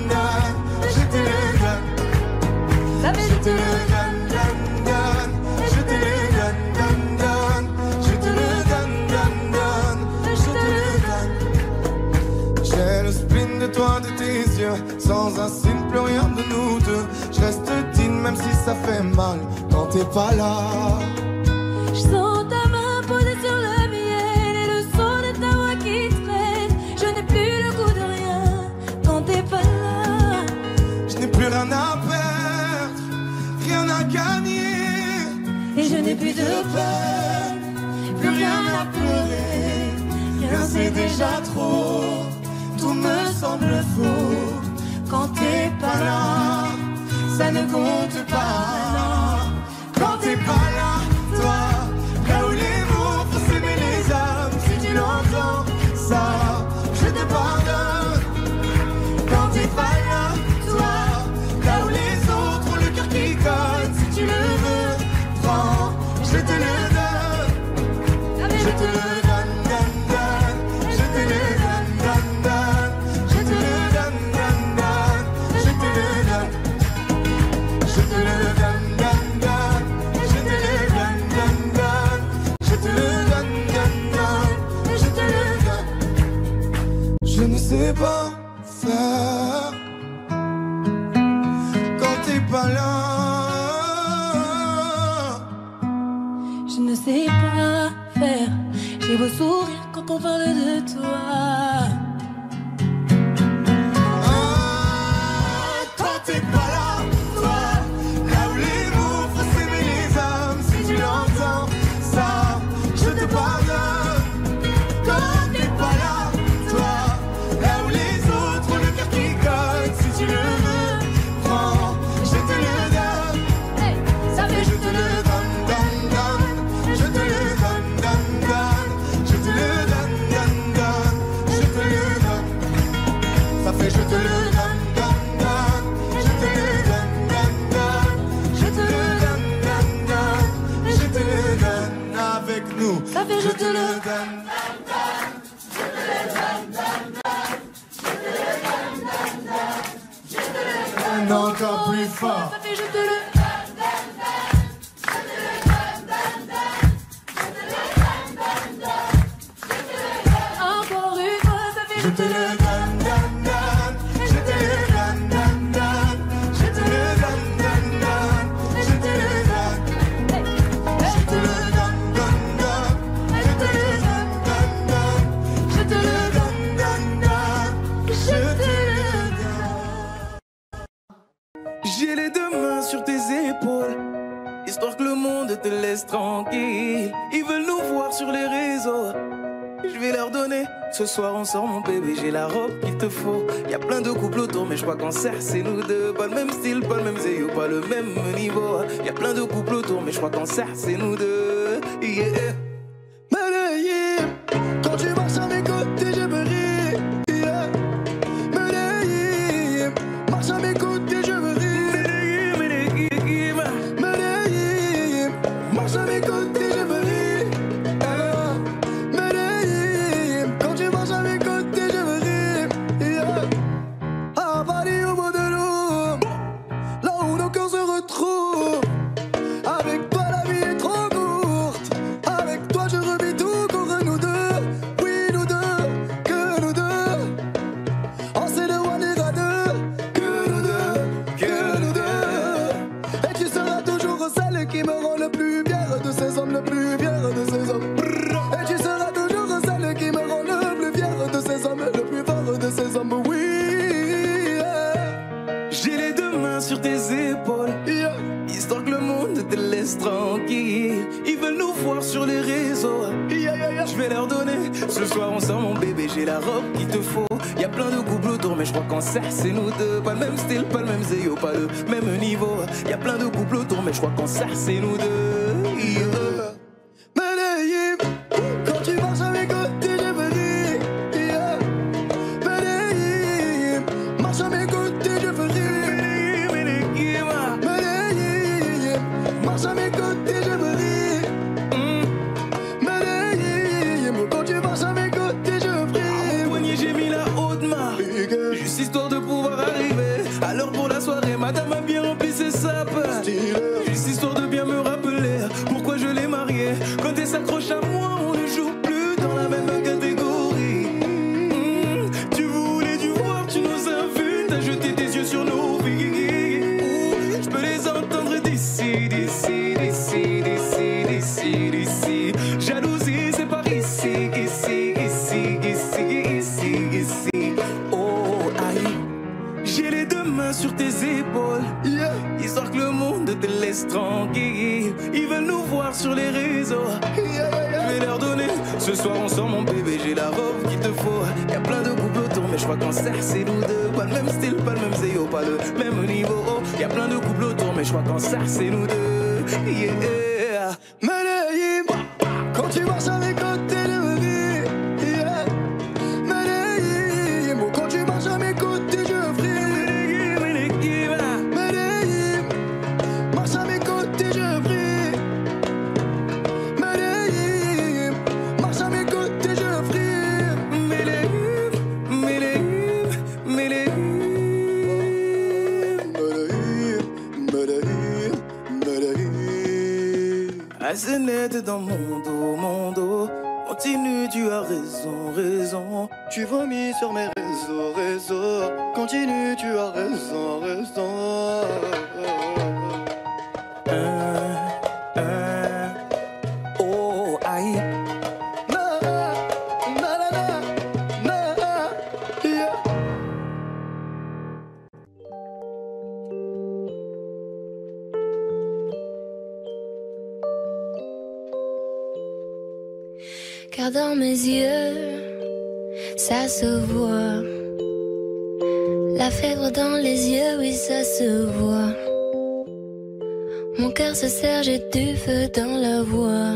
donne. Je te le donne. Je te le donne, donne. Je te le donne, donne. Je te le donne, donne. Je te le donne. J'ai le spleen de toi, de tes yeux. Sans un signe, plus rien de nous deux. Je reste digne même si ça fait mal. Quand t'es pas là. Je sens ta main posée sur le miel et le son de ta voix qui traîne. Je n'ai plus le goût de rien quand t'es pas là. Je n'ai plus rien à perdre, rien à gagner. Et je n'ai plus de peine, plus rien à pleurer. Rien c'est déjà trop, tout me semble faux. Quand t'es pas là, ça ne compte pas. Quand t'es pas là, toi, là où les mots font s'aimer les âmes. Si tu l'entends, ça, je te pardonne. Quand t'es pas là, toi, J'ai beau sourire quand on parle de toi. Toi t'es pas là, toi. Là où les mots font s'aimer les âmes. Si tu l'entends, ça, je te pardonne. Quand t'es pas là, toi. Là où les autres ont le cœur qui cogne. Si tu le veux, prends, je te le donne. Hey, ça fait je te le donne, donne, donne. Je te le donne, donne, donne. Je te le donne, donne, donne. Je te le donne. Ça fait je te le donne, donne, donne. Je te le donne, donne, donne. Je te le donne, donne, donne. Je te le donne avec nous. Ça fait je te le donne. Encore plus fort. Ça fait je te le encore une fois, ça fait Je te le donne, donne, donne. Je te le donne, donne, donne. Je te le donne, donne, donne. Je te le donne. Je te le donne, donne, donne. Je te le donne, donne, donne. Je te le donne, donne, donne. Je te le donne. J'ai les deux mains sur tes épaules, histoire que le monde te laisse tranquille. Ils veulent nous voir sur les réseaux, je vais leur donner. Ce soir on sort mon bébé, j'ai la robe qu'il te faut. Y'a plein de couples autour mais je crois qu'en serre c'est nous deux. Pas le même style, pas le même zéyo, pas le même niveau. Y'a plein de couples autour mais je crois qu'en serre c'est nous deux. Yeah. Medellín, quand tu marches à mes côtés, je me ris. Yeah. Medellín, marche à mes côtés, je me ris. Medellín, marche à mes côtés, je me ris. Medellín, quand tu marches à mes côtés, je me ris. Yeah. À Paris, au bout de l'eau, là où nos cœurs se retrouvent. Avec toi, la vie est trop courte. Avec toi, je revis tout contre nous deux. Oui, nous deux, que nous deux. On sait de one et à deux. Que nous deux, que nous deux. Et tu seras toujours celle qui me rend le plus fier de ces hommes, le plus fier de ces hommes. Et tu seras toujours celle qui me rend le plus fier de ces hommes, le plus fort de ces hommes. Oui, yeah. J'ai les deux mains sur tes épaules, Yeah. histoire que le monde te laisse tranquille. Ils veulent nous voir sur les réseaux, Yeah, yeah, yeah. je vais leur donner. Ce soir on sort mon bébé, j'ai la robe qu'il te faut. Y'a plein de couples autour mais je crois qu'en serre c'est nous deux. Pas le même style, pas le même zéyo, pas le même niveau. Y'a plein de couples autour mais je crois qu'en serre c'est nous deux. Yeah. Medellín, quand tu marches à mes côtés, je me ris. Yeah. Medellín, marche à mes côtés, je me ris. Medellín, marche à mes côtés, je me ris. Medellín, quand tu marches à mes côtés, je me ris. Au poignet j'ai mis la haute main, juste histoire de pouvoir arriver à l'heure pour la soirée. Madame a bien rempli ses sapes, juste histoire de bien me rappeler pourquoi je l'ai mariée. Quand elle s'accroche à moi, on ne joue plus dans la même catégorie. Tu voulais du voir, tu nous as vus, t'as jeté tes yeux sur nos vies. Je peux les entendre d'ici, d'ici, d'ici, d'ici, d'ici, d'ici. Jalousie, c'est par ici, ici, ici, ici, ici, ici. Oh, aïe. J'ai les deux mains sur tes épaules, Yeah. histoire que le monde te laisse tranquille. Ils veulent nous voir sur les réseaux, Yeah, yeah, yeah. je vais leur donner. Ce soir on sort mon bébé, j'ai la robe qu'il te faut. Y'a plein de couples autour mais je crois qu'en serre c'est nous deux. Pas le même style, pas le même zéyo, pas le même niveau. Y'a plein de couples autour mais je crois qu'en serre c'est nous deux. Yeah. Medellín, quand tu marches à mes côtés, je me ris. Yeah. Medellín, quand tu marches à mes côtés, je fris. Medellín, marche à mes côtés, je fris. Medellín, marche à mes côtés, je fris. Medellín, Medellín, Medellín. Medellín, Medellín. Assez net dans mon dos. Continue, tu as raison, raison. Tu vomis sur mes réseaux. Continue, tu as raison, raison. Oh, aïe. car dans mes yeux, ça se voit. La fièvre dans les yeux, oui, ça se voit. Mon cœur se serre, j'ai du feu dans la voix.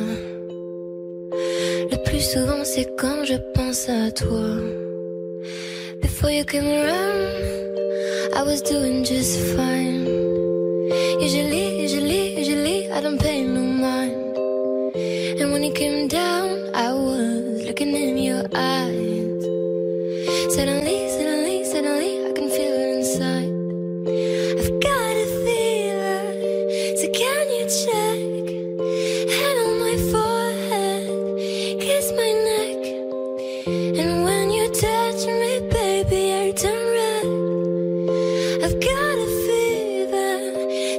Le plus souvent, c'est quand je pense à toi. Before you came around, I was doing just fine. Usually, I don't pay no mind. And when you came down, I was looking in your eyes. Suddenly, I can feel it inside. I've got a fever, so can you check? Hand on my forehead, kiss my neck. And when you touch me, baby, I turn red. I've got a fever,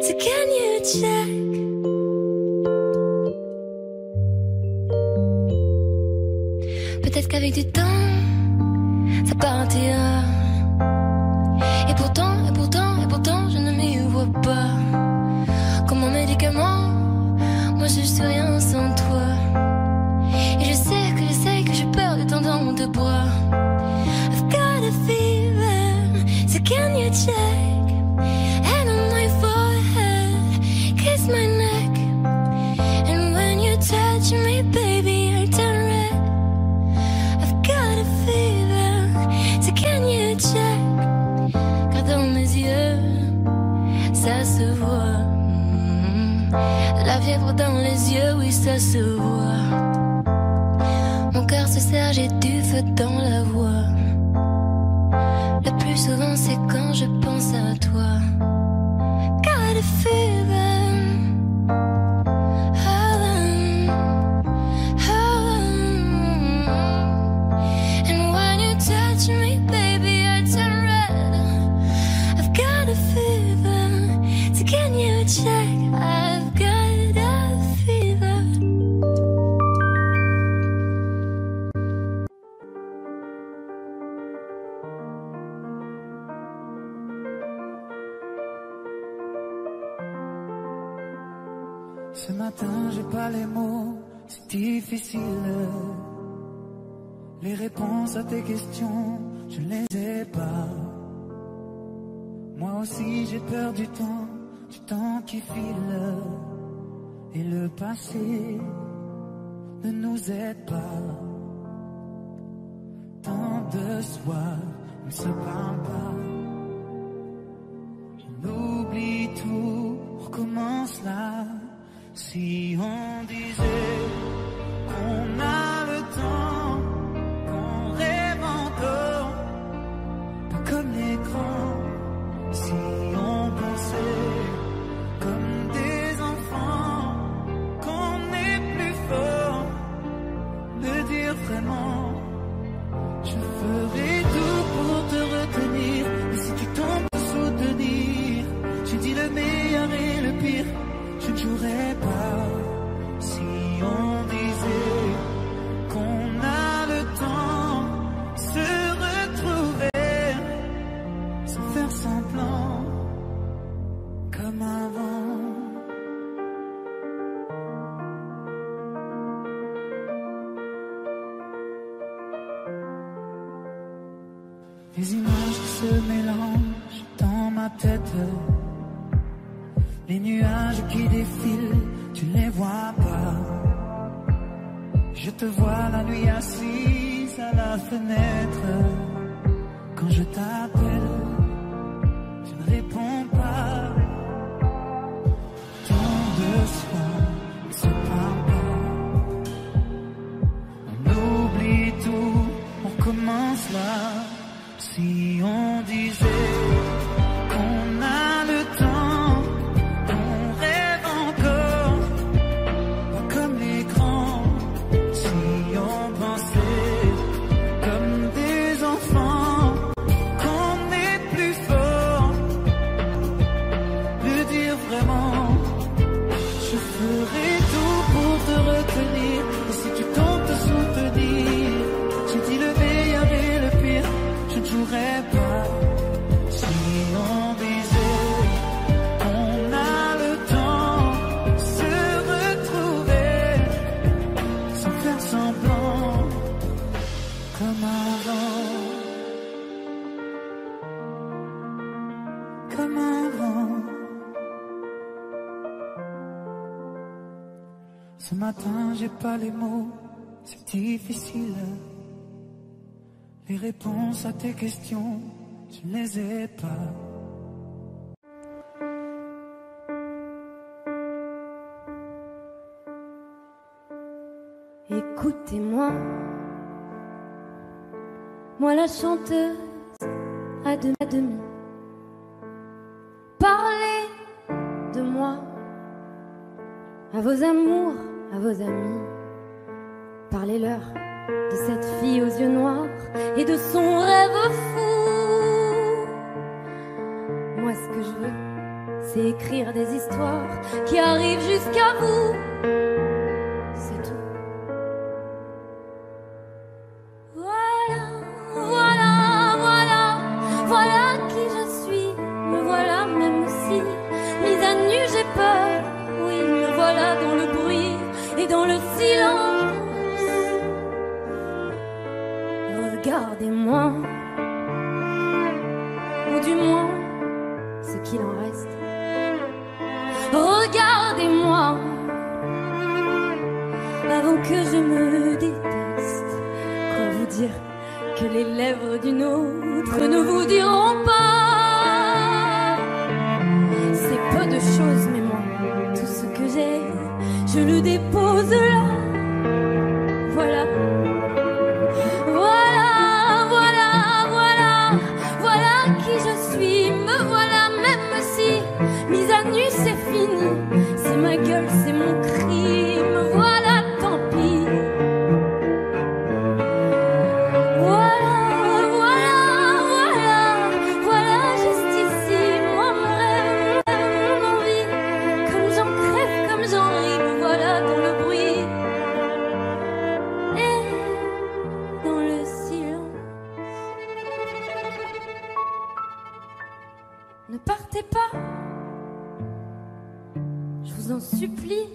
so can you check? Peut-être qu'avec du temps, ça partira. Et pourtant, je ne m'y vois pas. Comme un médicament, moi je suis rien sans toi. Et je sais que j'ai peur de t'entendre dans tes bras. I've got a fever, so can you check? Hand on my forehead, kiss my neck. And when you touch me, baby, I turn red. I've got a fever, so can you check? Car dans mes yeux, ça se voit. La fièvre dans les yeux, oui, ça se voit. Mon cœur se serre, j'ai du feu dans la voix. Le plus souvent, c'est quand je pense à toi. Got a fever. And when you touch me, baby, I turn red. I've got a fever, so can you check? I've got a fever. Ce matin, j'ai pas les mots, c'est difficile. Les réponses à tes questions, je ne les ai pas. Moi aussi, j'ai peur du temps qui file. Et le passé ne nous aide pas. Tant de soirs, on ne se parle pas. On oublie tout, on recommence là. Si on disait qu'on a le temps, qu'on rêve encore, pas comme les grands. Si on pensait comme des enfants, qu'on est plus fort de dire vraiment, je ferai tout pour te retenir. Et si tu tombes te soutenir, je dis le meilleur et le pire, je ne jouerai pas. Si on disait qu'on a le temps, se retrouver sans faire semblant comme avant. Les images qui se mélangent dans ma tête, les nuages qui défilent, tu ne les vois pas. Je te vois la nuit assise à la fenêtre. Quand je t'appelle, tu ne réponds pas. Tant de soirs, on ne se parle pas. On oublie tout, on recommence là. Si on disait qu'on a le temps, qu'on rêve encore, pas comme les grands. Si on pensait comme des enfants, qu'on est plus fort de dire vraiment, je ferai tout pour te retenir. Et si tu tombes te soutenir, je dis le meilleur et le pire, je ne jouerai pas. Ce matin j'ai pas les mots, c'est difficile. Les réponses à tes questions, je ne les ai pas. Écoutez-moi, moi la chanteuse à demi. Parlez de moi à vos amours, à vos amis. Parlez-leur de cette fille aux yeux noirs et de son rêve fou. Moi ce que je veux, c'est écrire des histoires qui arrivent jusqu'à vous. C'est tout. Voilà qui je suis. Me voilà même si mise à nu j'ai peur. Oui, me voilà dans le bruit et dans le silence. Regardez-moi, ou du moins ce qu'il en reste. Regardez-moi avant que je me déteste. Quoi vous dire que les lèvres d'une autre ne vous diront pas. C'est peu de choses, mais moi, tout ce que j'ai, je le dépose là. Voilà. Voilà qui je suis. Me voilà même si mise à nu c'est fini. C'est ma gueule, c'est mon cri. Me voilà, tant pis. Voilà juste ici. Moi mon rêve, mon envie. Comme j'en crève, comme j'en ris. Me voilà dans le bruit et dans le silence. Ne partez pas, je vous en supplie,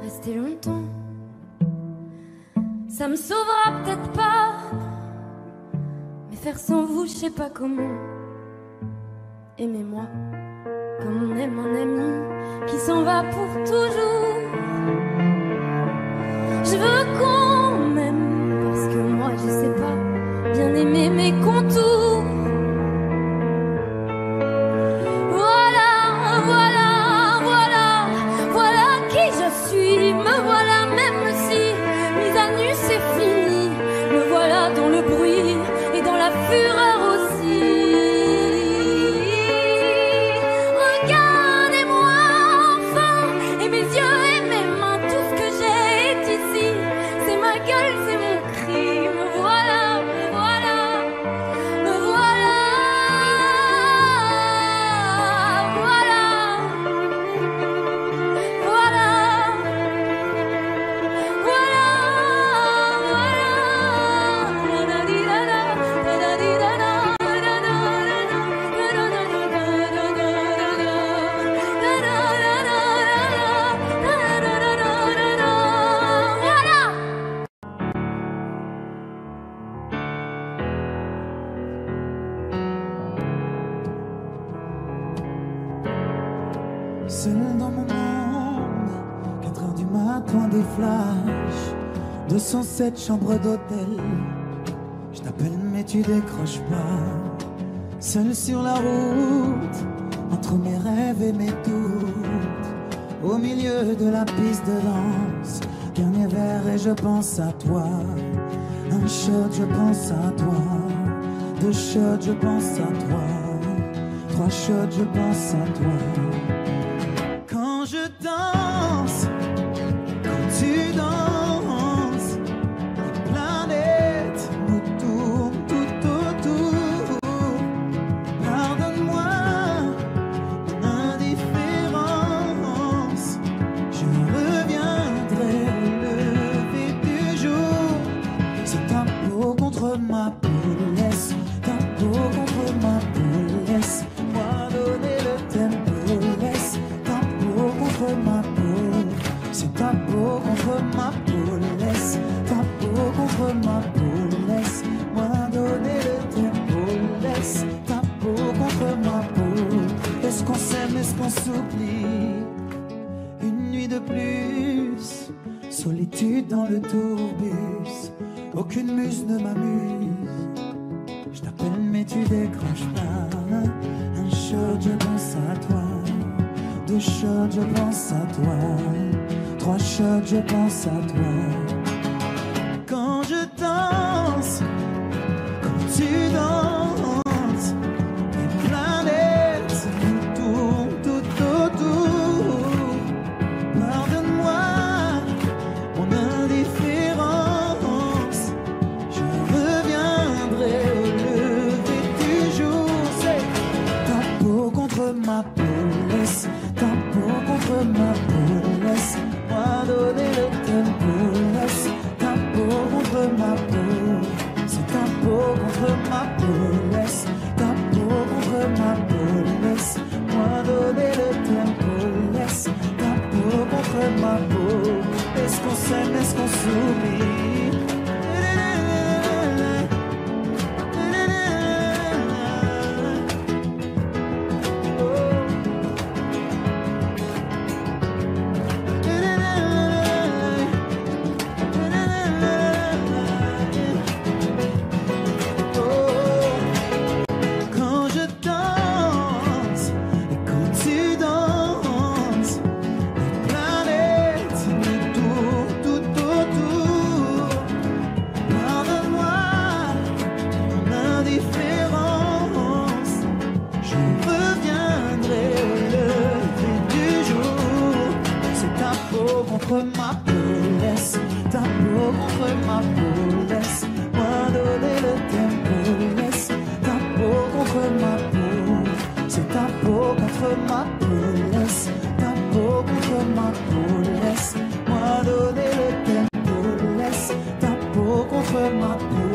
restez longtemps. Ça me sauvera peut-être pas, mais faire sans vous, je sais pas comment. Aimez-moi comme on aime un ami qui s'en va pour toujours. Je veux qu'on m'aime parce que moi, je sais pas bien aimer mes contours. Voilà qui je suis. Me voilà même si mise à nu c'est fini. Me voilà dans le bruit et dans la fureur aussi. Regardez-moi enfin, et mes yeux et mes mains, tout ce que j'ai est ici. C'est ma gueule, c'est mon cri. Me voilà, me voilà, me voilà. Seul dans mon monde, 4 heures du matin, des flashs, 207 chambres d'hôtel. Je t'appelle mais tu décroches pas. Seul sur la route, entre mes rêves et mes doutes, au milieu de la piste de danse. Dernier verre et je pense à toi. Un shot, je pense à toi. 2 shots, je pense à toi. 3 shots, je pense à toi. Quand je danse, quand tu danses, les planètes nous tournent tout autour. Pardonne-moi mon indifférence, je reviendrai au lever du jour. C'est ta peau contre ma peau, laisse ta peau contre ma peau, laisse-moi donner le tempo, laisse ta peau contre ma peau, c'est ta peau contre ma peau, laisse ta peau contre ma peau, laisse-moi donner le tempo, laisse ta peau contre ma peau. Est-ce qu'on s'aime, est-ce qu'on s'oublie? Une nuit de plus solitude dans le tourbus, aucune muse ne m'amuse. Je t'appelle mais tu décroches pas. Un shot je pense à toi, 2 shots je pense à toi, 3 shots je pense à toi. Quand je danse, quand tu danses, les planètes nous tournent tout autour. Pardonne-moi mon indifférence, je reviendrai au lever du jour. C'est ta peau contre ma peau, laisse ta peau contre ma peau, laisse-moi donner le tempo, laisse ta peau contre ma peau, c'est ta peau contre ma peau, laisse ta peau contre ma peau, laisse-moi donner le tempo, laisse ta peau contre ma peau. Est-ce qu'on s'aime, est-ce qu'on s'oublie? Ma peau, laisse ta peau contre ma peau, laisse-moi donner le tempo, laisse ta peau contre ma peau, c'est ta peau contre ma peau, laisse ta peau contre ma peau, laisse-moi donner le tempo, laisse ta peau contre ma peau.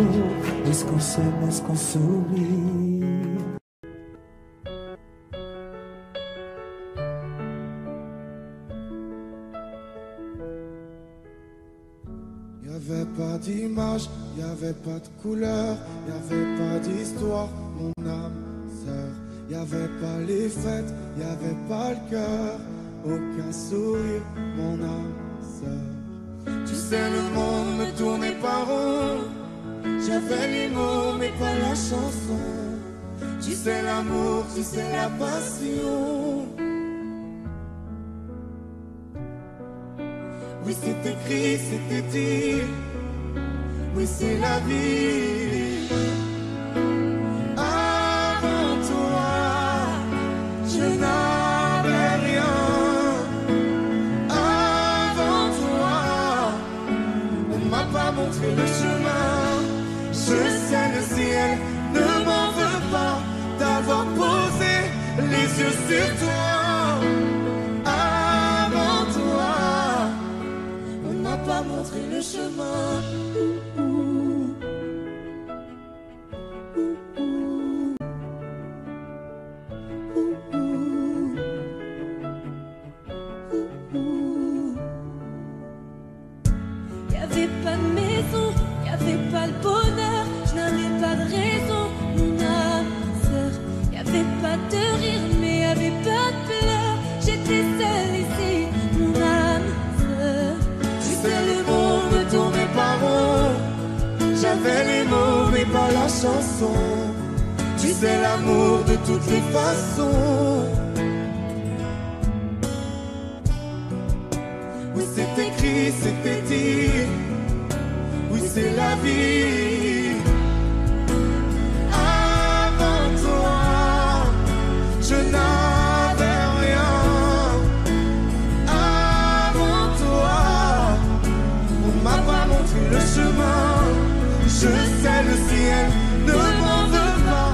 Est-ce qu'on s'aime, est-ce qu'on s'oublie? Y'avait pas d'image, y'avait pas de couleur, y'avait pas d'histoire, mon âme sœur. Y'avait pas les fêtes, y'avait pas le cœur, aucun sourire, mon âme sœur. Tu sais le monde me tournait pas rond, j'avais les mots mais pas la chanson. Tu sais l'amour, tu sais la passion. Oui, c'est écrit, c'était dit. Oui, c'est la vie. Avant toi, je n'avais rien. Avant toi, on m'a pas montré le chemin. Je sais le ciel ne m'en veut pas d'avoir posé les yeux sur toi. Pas montrer le chemin. Y'avait pas de maison, y'avait pas le bonheur, je n'avais pas de raison, mon âme sœur. Y'avait pas de rire, mais y'avait pas de pleurs. J'étais seule ici, mon âme sœur. Le monde ne tournait pas rond, j'avais les mots mais pas la chanson. Tu sais l'amour de toutes les façons. Oui c'est écrit, c'était dit. Oui c'est la vie. Avant toi, je n'avais rien. M'a pas montré le chemin. Je sais le ciel ne m'en veut pas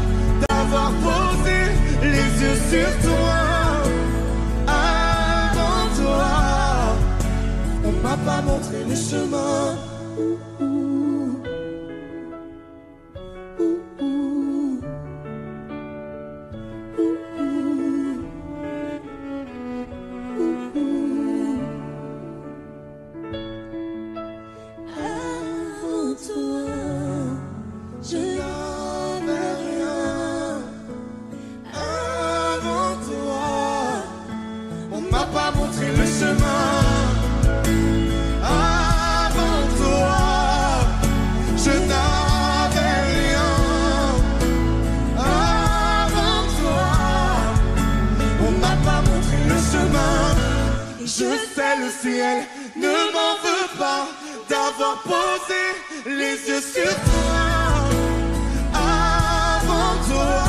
d'avoir posé les yeux sur toi. Avant toi, on m'a pas montré le chemin. Pas montré le chemin. ciel ne m'en veut pas d'avoir posé les yeux sur toi. Avant toi,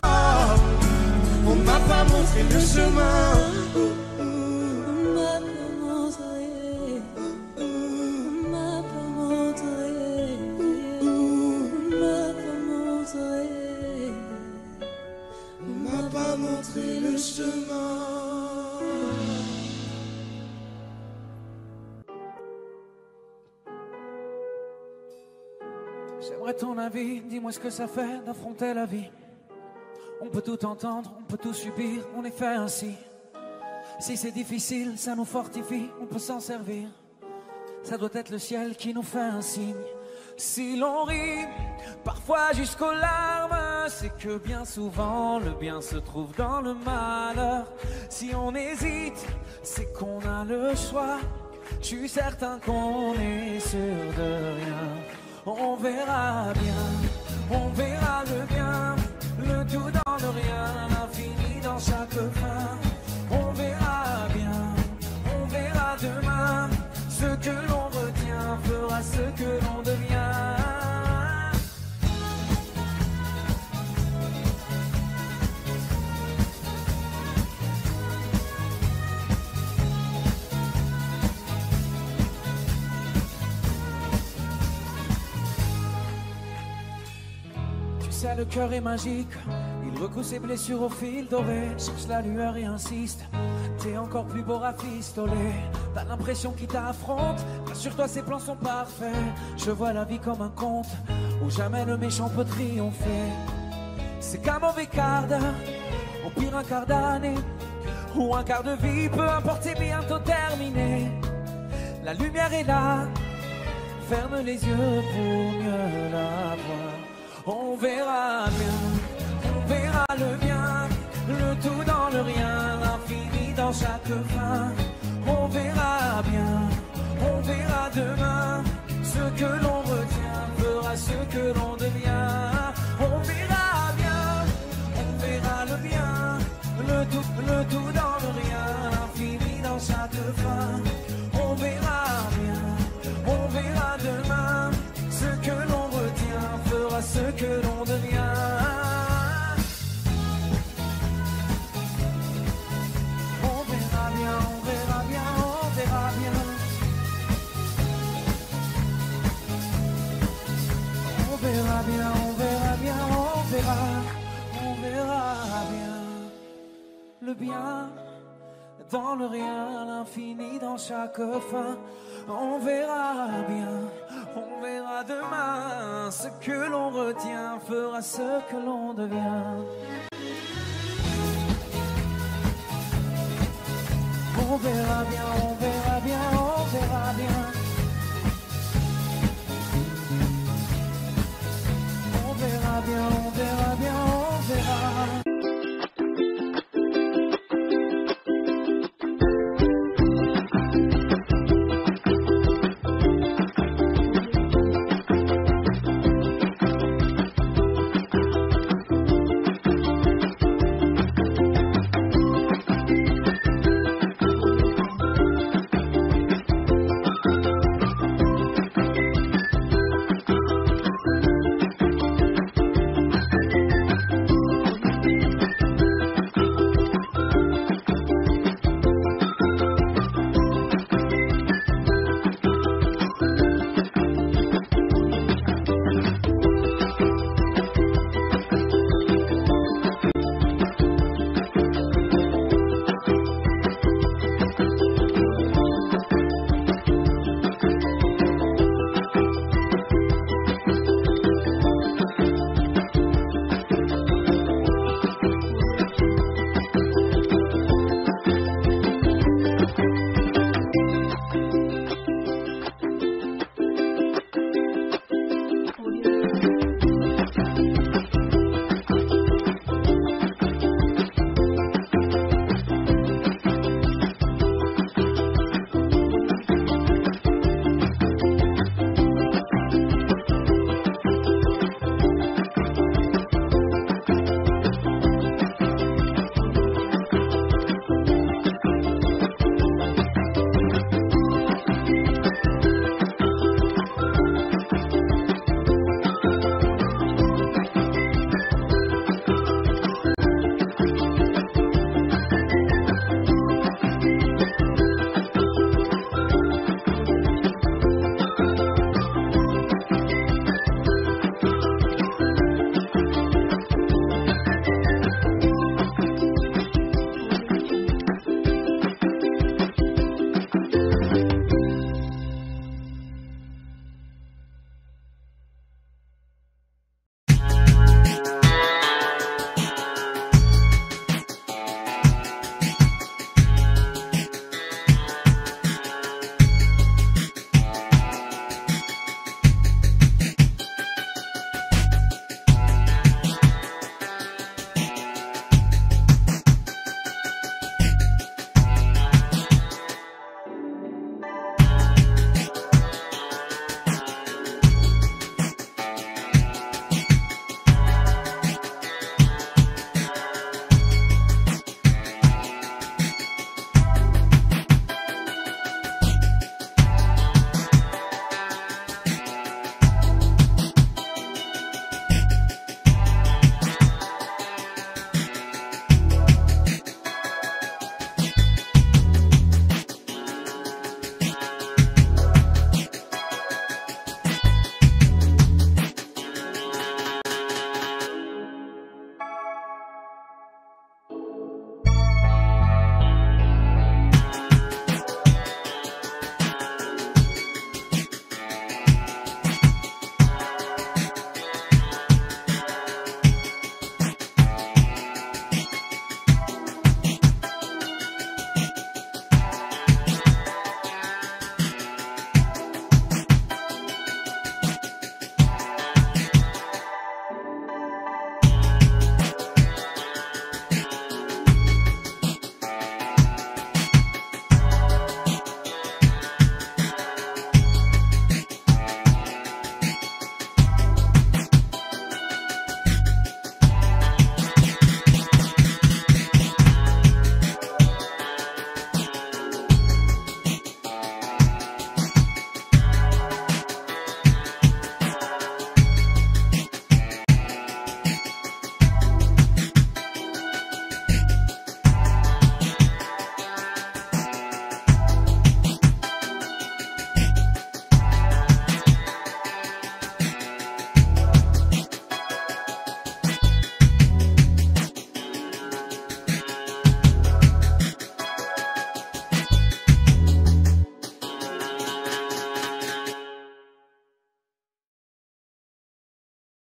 on m'a pas montré le chemin. Montrer le chemin. J'aimerais ton avis, dis-moi ce que ça fait d'affronter la vie. On peut tout entendre, on peut tout subir, on est fait ainsi. Si c'est difficile, ça nous fortifie, on peut s'en servir. Ça doit être le ciel qui nous fait un signe. Si l'on rit, parfois jusqu'aux larmes, c'est que bien souvent le bien se trouve dans le malheur. Si on hésite, c'est qu'on a le choix. Je suis certain qu'on est sûr de rien. On verra bien, on verra le bien, le tout dans le rien, l'infini dans chaque fin. On verra bien, on verra demain. Ce que l'on retient fera ce que l'on devient. Tu sais, le cœur est magique. Il recoue ses blessures au fil doré. Cherche la lueur et insiste. T'es encore plus beau rafistoler. T'as l'impression qu'il t'affronte. Rassure-toi, ses plans sont parfaits. Je vois la vie comme un conte où jamais le méchant peut triompher. C'est qu'un mauvais quart d'heure, au pire un quart d'année, ou un quart de vie, peu importe, c'est bientôt terminé. La lumière est là, ferme les yeux pour mieux la voir. On verra bien, on verra le bien, le tout dans le rien, l'infini dans chaque fin. On verra bien, on verra demain, ce que l'on retient fera ce que l'on devient. On verra bien, on verra le bien, le tout dans le rien, l'infini dans chaque fin. On verra bien, on verra demain, ce que l'on retient fera ce que l'on devient. On verra bien, on verra bien, on verra bien. Le bien dans le rien, l'infini dans chaque fin. On verra bien, on verra demain. Ce que l'on retient fera ce que l'on devient. On verra bien, on verra.